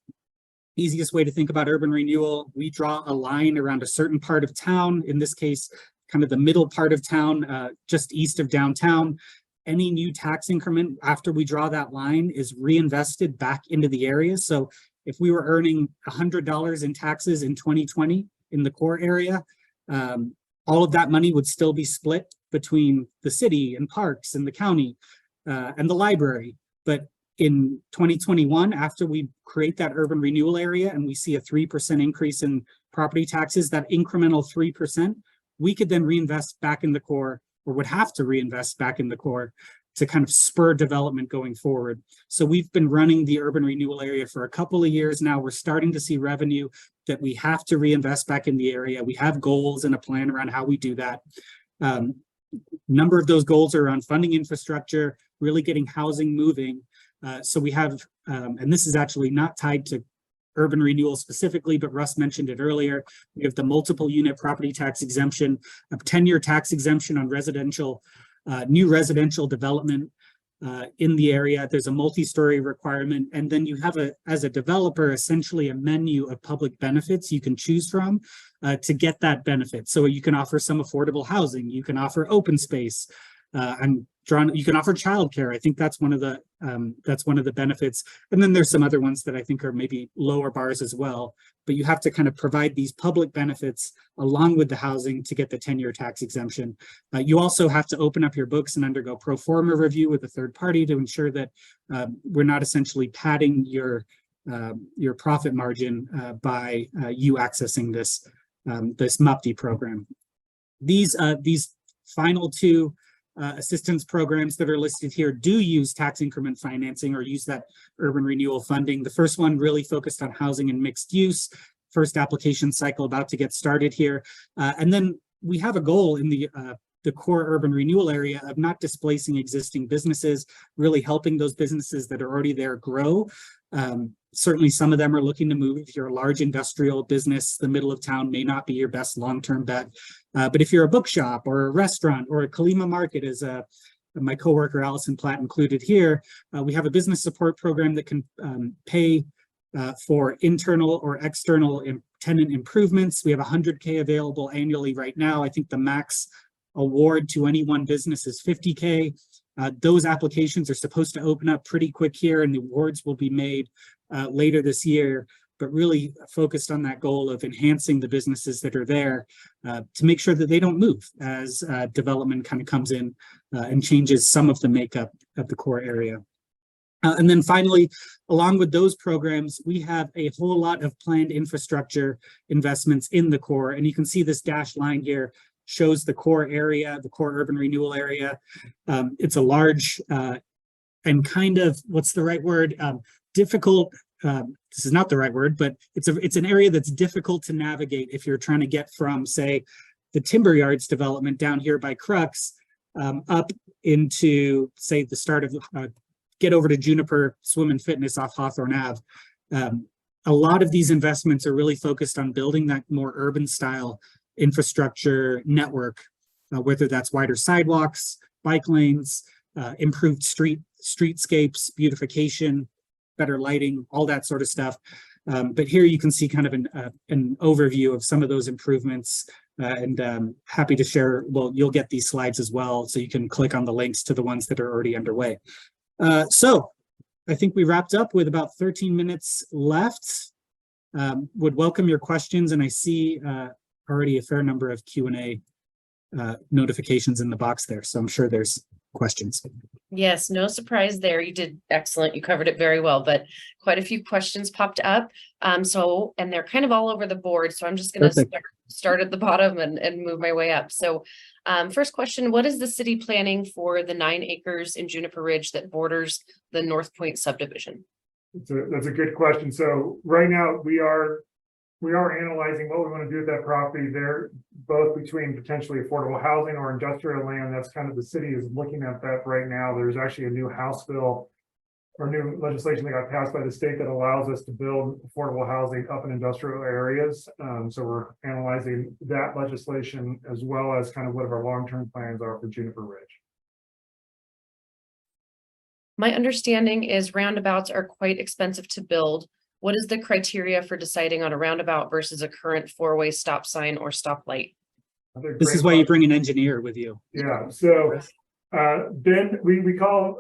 Easiest way to think about urban renewal, we draw a line around a certain part of town, in this case, kind of the middle part of town, just east of downtown. Any new tax increment after we draw that line is reinvested back into the area. So if we were earning $100 in taxes in 2020 in the core area, all of that money would still be split between the city and parks and the county and the library. But in 2021, after we create that urban renewal area and we see a 3% increase in property taxes, that incremental 3%, we could then reinvest back in the core, or would have to reinvest back in the core to kind of spur development going forward. So we've been running the urban renewal area for a couple of years now. We're starting to see revenue that we have to reinvest back in the area. We have goals and a plan around how we do that. Number of those goals are around funding infrastructure, really getting housing moving. So we have, and this is actually not tied to urban renewal specifically, but Russ mentioned it earlier. We have the multiple unit property tax exemption, a 10-year tax exemption on residential, new residential development in the area. There's a multi-story requirement. And then you have, as a developer, essentially a menu of public benefits you can choose from to get that benefit. So you can offer some affordable housing, you can offer open space, you can offer childcare. I think that's one of the benefits. And then there's some other ones that I think are maybe lower bars as well. But you have to kind of provide these public benefits along with the housing to get the 10-year tax exemption. You also have to open up your books and undergo pro forma review with a third party to ensure that we're not essentially padding your profit margin by you accessing this MUPD program. These final two assistance programs that are listed here do use tax increment financing or use that urban renewal funding. The first one really focused on housing and mixed use. First application cycle about to get started here. And then we have a goal in the core urban renewal area of not displacing existing businesses, really helping those businesses that are already there grow. Certainly some of them are looking to move. If you're a large industrial business, the middle of town may not be your best long-term bet. But if you're a bookshop or a restaurant or a Kalima market, as my coworker Allison Platt included here, we have a business support program that can pay for internal or external tenant improvements. We have $100K available annually right now. I think the max award to any one business is $50K. Those applications are supposed to open up pretty quick here, and the awards will be made later this year, but really focused on that goal of enhancing the businesses that are there to make sure that they don't move as development kind of comes in and changes some of the makeup of the core area. And then finally, along with those programs, we have a whole lot of planned infrastructure investments in the core. And you can see this dashed line here. shows the core area, the core urban renewal area. It's a large and kind of, what's the right word? Difficult. This is not the right word, but it's an area that's difficult to navigate if you're trying to get from, say, the Timber Yards development down here by Crux up into, say, the start of get over to Juniper Swim and Fitness off Hawthorne Ave. A lot of these investments are really focused on building that more urban style infrastructure network, whether that's wider sidewalks, bike lanes, improved streetscapes, beautification, better lighting, all that sort of stuff. But here you can see kind of an overview of some of those improvements, and happy to share. Well, you'll get these slides as well, so you can click on the links to the ones that are already underway. So I think we wrapped up with about 13 minutes left. Would welcome your questions, and I see already a fair number of Q&A notifications in the box there, so I'm sure there's questions. Yes, no surprise there. You did excellent. You covered it very well, but quite a few questions popped up. And they're kind of all over the board. So I'm just going to start at the bottom and move my way up. So first question, what is the city planning for the 9 acres in Juniper Ridge that borders the North Point subdivision? That's a good question. So right now we are analyzing what we want to do with that property there, both between potentially affordable housing or industrial land. That's kind of the city is looking at that right now. There's actually a new House bill or new legislation that got passed by the state that allows us to build affordable housing up in industrial areas. So we're analyzing that legislation as well as kind of what our long-term plans are for Juniper Ridge. My understanding is roundabouts are quite expensive to build. What is the criteria for deciding on a roundabout versus a current 4-way stop sign or stoplight? This is why you bring an engineer with you. Yeah, so Ben, we call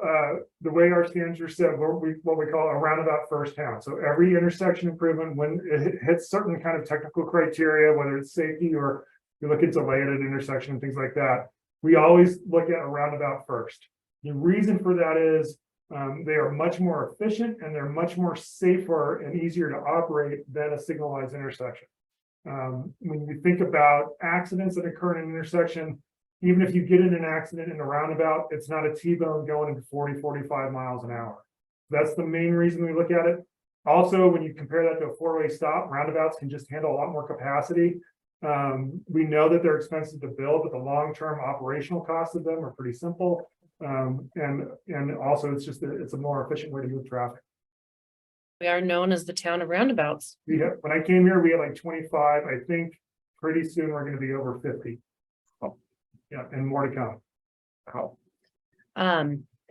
the way our standards are set, what we call a roundabout first town. So every intersection improvement, when it hits certain kind of technical criteria, whether it's safety or you look at delay at an intersection and things like that, we always look at a roundabout first. The reason for that is they are much more efficient and they're much more safer and easier to operate than a signalized intersection. When you think about accidents that occur in an intersection, even if you get in an accident in a roundabout, it's not a T-bone going into 40, 45 miles an hour. That's the main reason we look at it. Also, when you compare that to a 4-way stop, roundabouts can just handle a lot more capacity. We know that they're expensive to build, but the long-term operational costs of them are pretty simple. And also it's a more efficient way to move traffic. We are known as the town of roundabouts. When I came here, we had like 25. I think pretty soon we're going to be over 50. Oh, yeah, and more to come. Wow.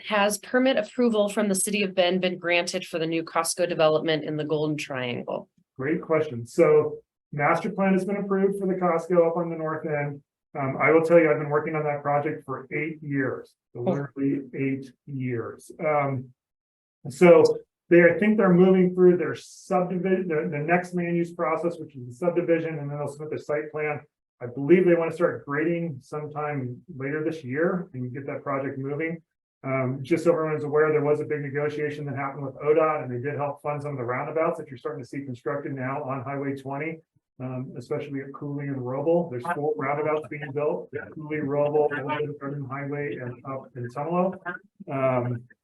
Has permit approval from the city of Bend been granted for the new Costco development in the Golden Triangle? Great question. So master plan has been approved for the Costco up on the north end. I will tell you, I've been working on that project for 8 years, so literally 8 years. So I think they're moving through their subdivision, the next land use process, which is the subdivision, and then they'll submit the site plan. I believe they want to start grading sometime later this year and get that project moving. Just so everyone's aware, there was a big negotiation that happened with ODOT, and they did help fund some of the roundabouts that you're starting to see constructed now on Highway 20. Especially at Cooley and Roble. There's 4 roundabouts being built, Cooley, Roble, Garden Highway, and up in Tumalo.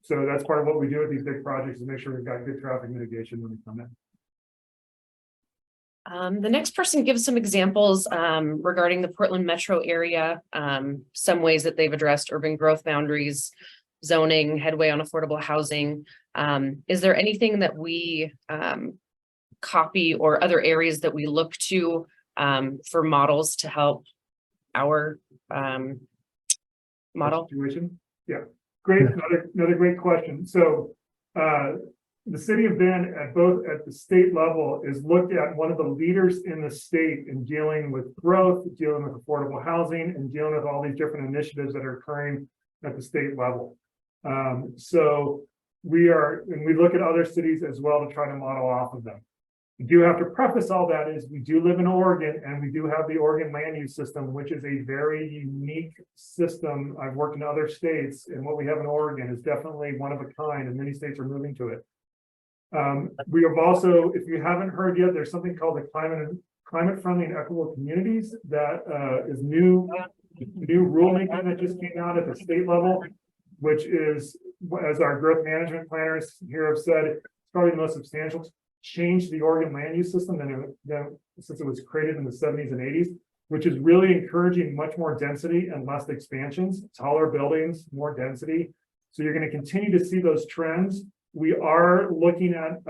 So that's part of what we do with these big projects is make sure we've got good traffic mitigation when we come in. The next person gives some examples regarding the Portland metro area, some ways that they've addressed urban growth boundaries, zoning, headway on affordable housing. Is there anything that we copy or other areas that we look to for models to help our model Situation? Yeah, great. Another great question. So the city of Bend at the state level is looked at one of the leaders in the state in dealing with growth, dealing with affordable housing, and dealing with all these different initiatives that are occurring at the state level. So we look at other cities as well to try to model off of them. We do have to preface all that is we do live in Oregon and we do have the Oregon land use system, which is a very unique system. I've worked in other states, and what we have in Oregon is definitely one of a kind, and many states are moving to it. We have also, if you haven't heard yet, there's something called the climate friendly and equitable communities. That is new rulemaking that just came out at the state level, which is, as our growth management planners here have said, it's probably the most substantial change to the Oregon land use system since it was created in the 70s and 80s, which is really encouraging much more density and less expansions, taller buildings, more density. So you're going to continue to see those trends. We are looking at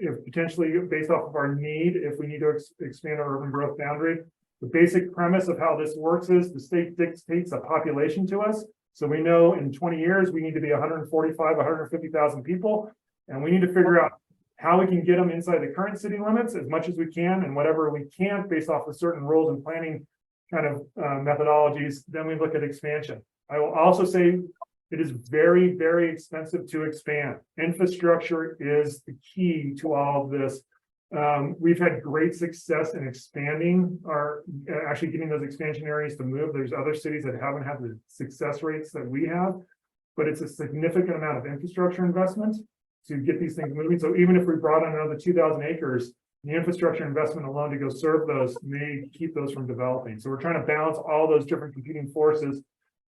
if potentially based off of our need, if we need to expand our urban growth boundary. The basic premise of how this works is the state dictates a population to us. So we know in 20 years, we need to be 145, 150,000 people. And we need to figure out how we can get them inside the current city limits as much as we can, and whatever we can't based off of certain rules and planning kind of methodologies, then we look at expansion. I will also say it is very, very expensive to expand. Infrastructure is the key to all of this. We've had great success in expanding actually getting those expansion areas to move. There's other cities that haven't had the success rates that we have, but it's a significant amount of infrastructure investment to get these things moving. So even if we brought on another 2,000 acres, the infrastructure investment alone to go serve those may keep those from developing. So we're trying to balance all those different competing forces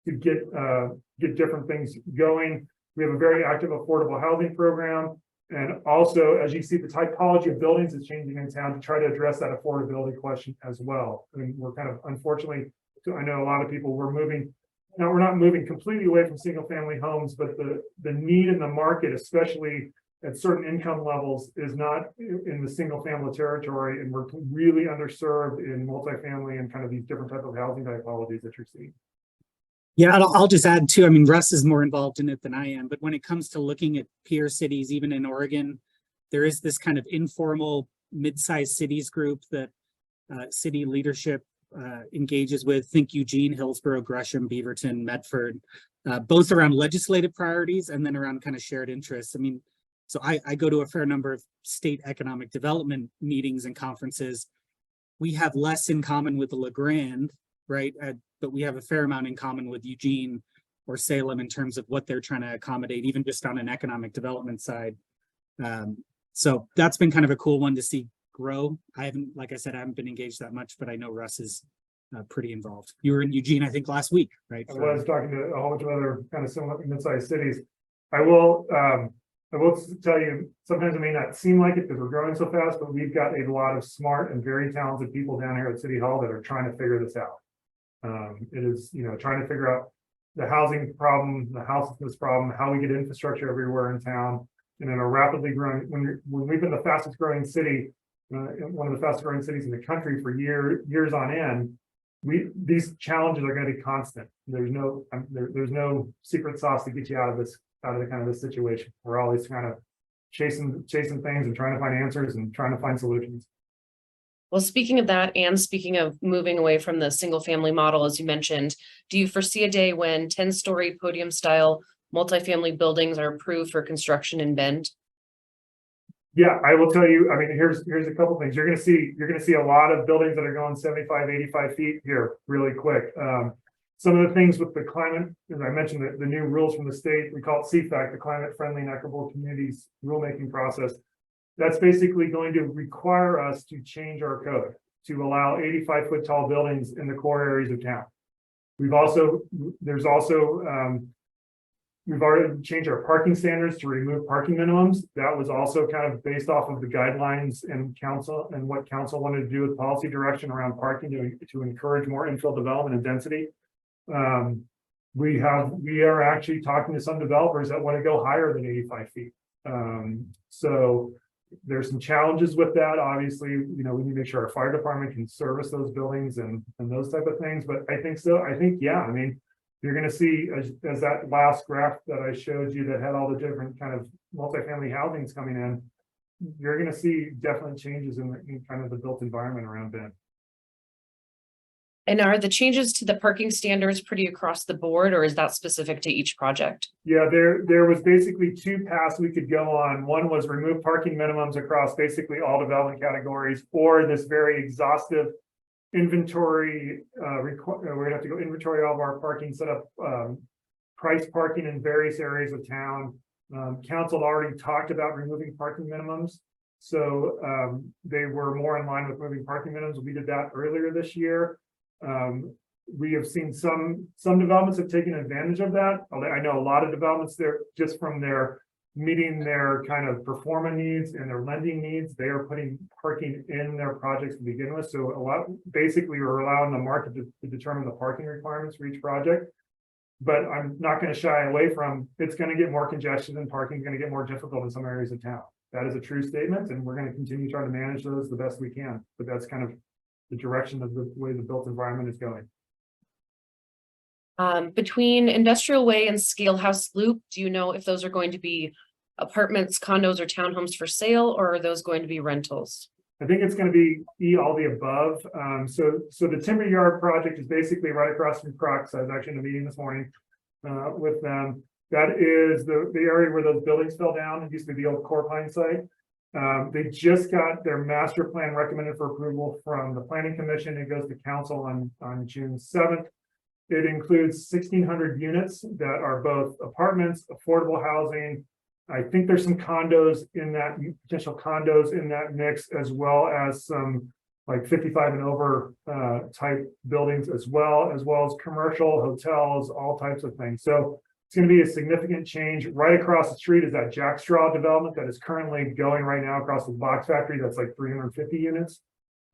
to get different things going. We have a very active affordable housing program. And also, as you see, the typology of buildings is changing in town to try to address that affordability question as well. I mean, we're kind of, unfortunately, I know a lot of people we're moving. Now, we're not moving completely away from single family homes, but the need in the market, especially at certain income levels, is not in the single family territory. And we're really underserved in multifamily and kind of these different types of housing typologies that you're seeing. Yeah, I'll just add too, I mean, Russ is more involved in it than I am, but when it comes to looking at peer cities, even in Oregon, there is this kind of informal mid-sized cities group that city leadership engages with. Think Eugene, Hillsborough, Gresham, Beaverton, Medford, both around legislative priorities and then around kind of shared interests. I mean, so I go to a fair number of state economic development meetings and conferences. We have less in common with the LeGrand, right? But we have a fair amount in common with Eugene or Salem in terms of what they're trying to accommodate, even just on an economic development side. So that's been kind of a cool one to see grow. Like I said, I haven't been engaged that much, but I know Russ is pretty involved. You were in Eugene, I think, last week, right? I was talking to a whole bunch of other kind of similar mid-sized cities. I will tell you, sometimes it may not seem like it because we're growing so fast, but we've got a lot of smart and very talented people down here at City Hall that are trying to figure this out. It is, trying to figure out the housing problem, the houselessness problem, how we get infrastructure everywhere in town. And in a rapidly growing, when we've been the fastest growing city, one of the fastest growing cities in the country for years on end, these challenges are going to be constant. There's no secret sauce to get you out of this kind of this situation. We're always kind of chasing things and trying to find answers and trying to find solutions. Well, speaking of that, and speaking of moving away from the single family model, as you mentioned, do you foresee a day when 10-story podium style multifamily buildings are approved for construction in Bend? Yeah, I will tell you, I mean, here's a couple things. You're going to see a lot of buildings that are going 75, 85 feet here really quick. Some of the things with the climate, as I mentioned, the new rules from the state, we call it CFAC, the Climate Friendly and Equitable Communities rulemaking process. That's basically going to require us to change our code to allow 85-foot tall buildings in the core areas of town. We've already changed our parking standards to remove parking minimums. That was also kind of based off of the guidelines and council and what council wanted to do with policy direction around parking to encourage more infill development and density. We are actually talking to some developers that want to go higher than 85 feet. So there's some challenges with that. Obviously, we need to make sure our fire department can service those buildings and those type of things. But I think so. I think, yeah, I mean, you're going to see as that last graph that I showed you that had all the different kind of multifamily housings coming in, you're going to see definite changes in kind of the built environment around Bend. And are the changes to the parking standards pretty across the board, or is that specific to each project? Yeah, there was basically two paths we could go on. One was remove parking minimums across basically all development categories, or this very exhaustive inventory. We're gonna have to go inventory all of our parking, set up price parking in various areas of town. Council already talked about removing parking minimums. So they were more in line with moving parking minimums. We did that earlier this year. We have seen some developments have taken advantage of that. I know a lot of developments there, just from their meeting their kind of performance needs and their lending needs, they are putting parking in their projects to begin with. So basically we're allowing the market to determine the parking requirements for each project. But I'm not going to shy away from, it's going to get more congestion and parking is going to get more difficult in some areas of town. That is a true statement, and we're going to continue trying to manage those the best we can. But that's kind of the direction of the way the built environment is going. Between Industrial Way and Scalehouse Loop, do you know if those are going to be apartments, condos, or townhomes for sale, or are those going to be rentals? I think it's going to be all the above. So the Timber Yard project is basically right across from Crocs. I was actually in a meeting this morning with them. That is the area where those buildings fell down. It used to be the old Core Pine site. They just got their master plan recommended for approval from the Planning Commission. It goes to council on June 7th. It includes 1,600 units that are both apartments, affordable housing. I think there's some condos in that, potential condos in that mix, as well as some like 55 and over type buildings, as well as commercial, hotels, all types of things. So it's going to be a significant change. Right across the street is that Jack Straw development that is currently going right now across the box factory. That's like 350 units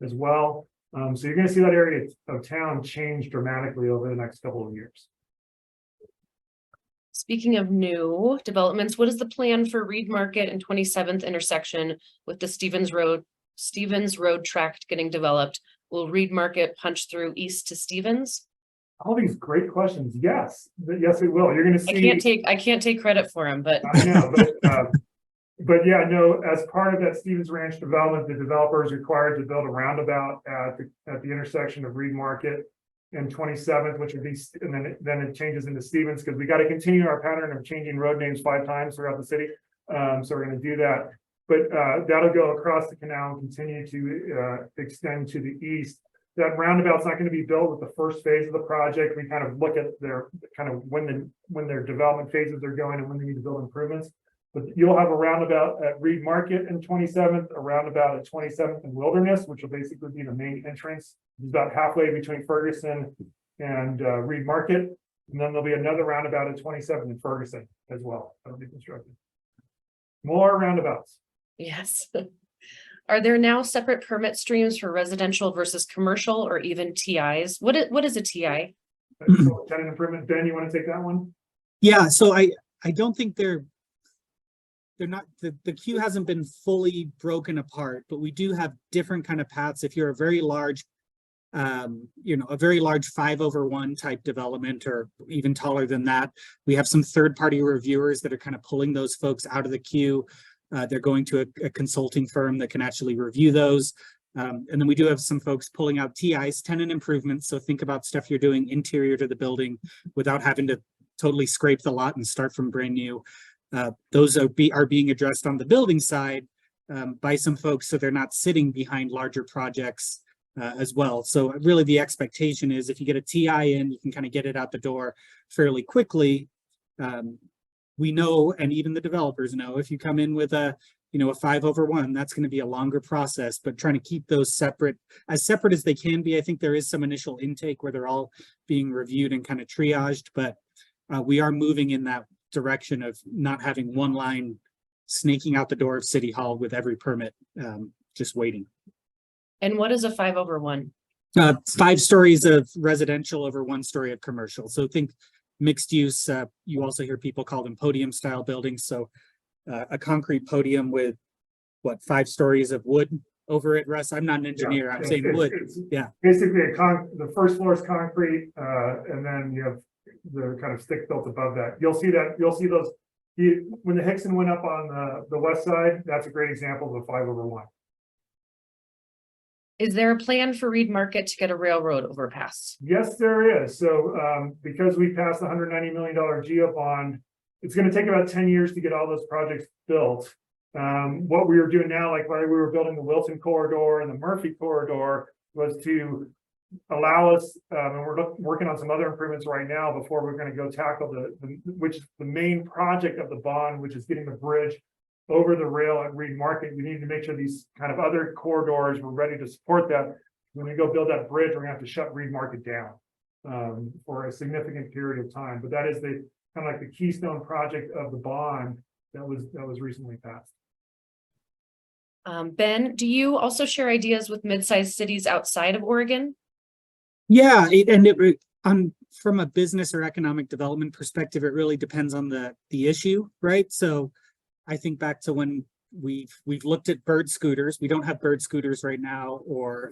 as well. So you're going to see that area of town change dramatically over the next couple of years. Speaking of new developments, what is the plan for Reed Market and 27th intersection with the Stevens Road tract getting developed? Will Reed Market punch through east to Stevens? All these great questions. Yes, yes, it will. You're going to see. I can't take credit for them, but I know, but yeah, no. As part of that Stevens Ranch development, the developer is required to build a roundabout at the intersection of Reed Market and 27th, which would be, and then it changes into Stevens, because we got to continue our pattern of changing road names 5 times throughout the city. So we're going to do that, but that'll go across the canal and continue to extend to the east. That roundabout's not going to be built with the first phase of the project. We kind of look at their kind of when their development phases are going and when they need to build improvements. But you'll have a roundabout at Reed Market and 27th, a roundabout at 27th and Wilderness, which will basically be the main entrance. It's about halfway between Ferguson and Reed Market. And then there'll be another roundabout at 27th and Ferguson as well. That'll be constructed. More roundabouts. yes. Are there now separate permit streams for residential versus commercial or even TIs? What is a TI? Tenant improvement. Ben, you want to take that one? Yeah, so I don't think they're not, the queue hasn't been fully broken apart, but we do have different kind of paths. If you're a very large, a very large 5/1 type development, or even taller than that, we have some third-party reviewers that are kind of pulling those folks out of the queue. They're going to a consulting firm that can actually review those. And then we do have some folks pulling out TIs, tenant improvements. So think about stuff you're doing interior to the building without having to totally scrape the lot and start from brand new. Those are being addressed on the building side by some folks, so they're not sitting behind larger projects as well. So really the expectation is if you get a TI in, you can kind of get it out the door fairly quickly. We know, and even the developers know, if you come in with a 5/1, that's going to be a longer process, but trying to keep those separate as they can be. I think there is some initial intake where they're all being reviewed and kind of triaged, but we are moving in that direction of not having one line snaking out the door of City Hall with every permit just waiting. And what is a 5/1? 5 stories of residential over 1 story of commercial. So think mixed use. You also hear people call them podium style buildings. So a concrete podium with 5 stories of wood over it. Russ, I'm not an engineer. Yeah, I'm saying wood. Yeah. Basically, the first floor is concrete, and then you have the kind of stick built above that. You'll see those. When the Hickson went up on the west side, that's a great example of a 5/1. Is there a plan for Reed Market to get a railroad overpass? Yes, there is. So because we passed the $190 million GEO bond, it's going to take about 10 years to get all those projects built. What we were doing now, like while we were building the Wilson corridor and the Murphy corridor, was to allow us, and we're working on some other improvements right now before we're going to go tackle which is the main project of the bond, which is getting the bridge over the rail at Reed Market. We need to make sure these kind of other corridors were ready to support that. When we go build that bridge, we're gonna have to shut Reed Market down for a significant period of time. But that is the kind of like the keystone project of the bond that was recently passed. Ben, do you also share ideas with mid-sized cities outside of Oregon? Yeah, from a business or economic development perspective, it really depends on the issue, right? So I think back to when we've looked at bird scooters. We don't have bird scooters right now, or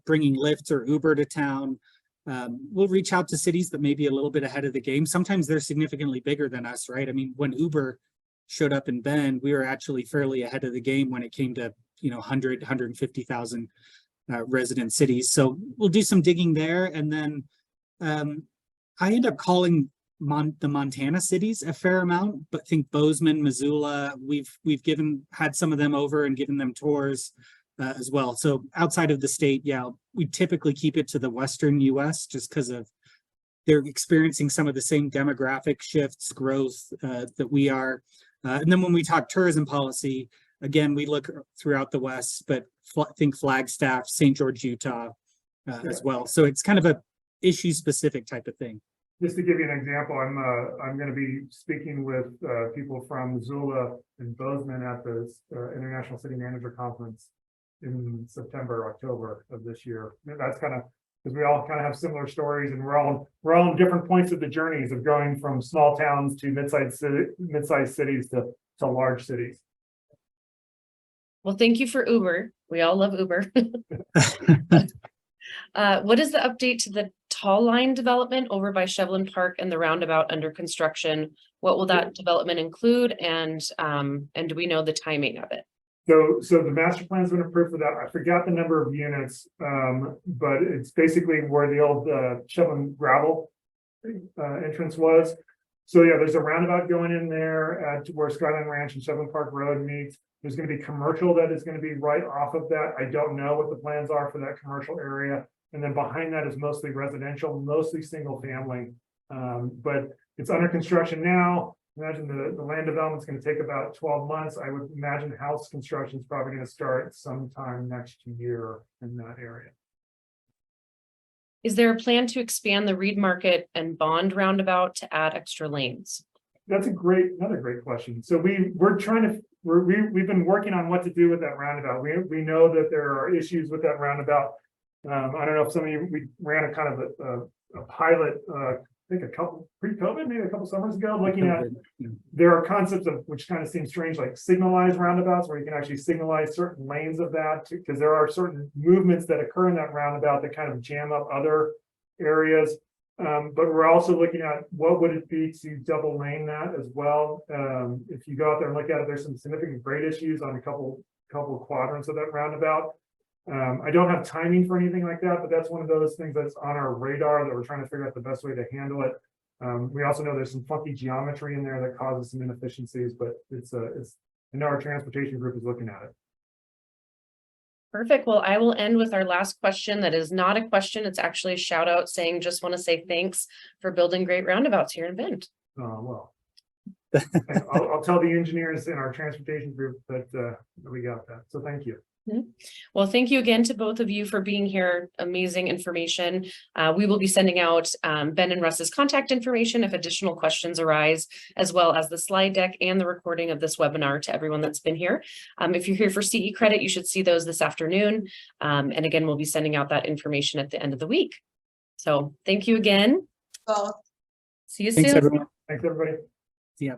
bringing Lyft or Uber to town. We'll reach out to cities that may be a little bit ahead of the game. Sometimes they're significantly bigger than us, right? I mean, when Uber showed up in Bend, we were actually fairly ahead of the game when it came to 150,000 resident cities. So we'll do some digging there, and then I end up calling the Montana cities a fair amount, but think Bozeman, Missoula, we've had some of them over and given them tours as well. So outside of the state, yeah, we typically keep it to the Western US just because of they're experiencing some of the same demographic shifts, growth that we are. And then when we talk tourism policy, again, we look throughout the West, but think Flagstaff, St. George, Utah as well. So it's kind of a issue specific type of thing. Just to give you an example, I'm going to be speaking with people from Missoula and Bozeman at the International City Manager Conference in September, October of this year. That's kind of because we all kind of have similar stories, and we're all in different points of the journeys of going from small towns to mid-sized cities to large cities. Well, thank you for Uber. We all love Uber. What is the update to the Tall Line development over by Shevlin Park and the roundabout under construction? What will that development include, and do we know the timing of it? So the master plan's been approved for that. I forgot the number of units, but it's basically where the old Shevlin gravel entrance was. So yeah, there's a roundabout going in there at where Skyline Ranch and Shevlin Park Road meets. There's going to be commercial that is going to be right off of that. I don't know what the plans are for that commercial area. And then behind that is mostly residential, mostly single family. But it's under construction now. Imagine the land development's going to take about 12 months. I would imagine house construction is probably going to start sometime next year in that area. Is there a plan to expand the Reed Market and Bond roundabout to add extra lanes? That's another great question. So we've been working on what to do with that roundabout. We know that there are issues with that roundabout. I don't know if some of you, we ran a kind of a pilot, I think a couple pre-COVID, maybe a couple summers ago, looking at, there are concepts of which kind of seem strange, like signalized roundabouts, where you can actually signalize certain lanes of that, because there are certain movements that occur in that roundabout that kind of jam up other areas. But we're also looking at what would it be to double lane that as well. If you go out there and look at it, there's some significant grade issues on a couple quadrants of that roundabout. I don't have timing for anything like that, but that's one of those things that's on our radar that we're trying to figure out the best way to handle it. We also know there's some funky geometry in there that causes some inefficiencies, but I know our transportation group is looking at it. Perfect. Well, I will end with our last question. That is not a question. It's actually a shout out saying, just want to say thanks for building great roundabouts here in Bend. Well, I'll tell the engineers in our transportation group that we got that. So thank you. Well, thank you again to both of you for being here. Amazing information. We will be sending out Ben and Russ's contact information if additional questions arise, as well as the slide deck and the recording of this webinar to everyone that's been here. If you're here for CE credit, you should see those this afternoon. And again, we'll be sending out that information at the end of the week. So thank you again. Well, See you Thanks, soon. everyone. Thanks, everybody. See ya.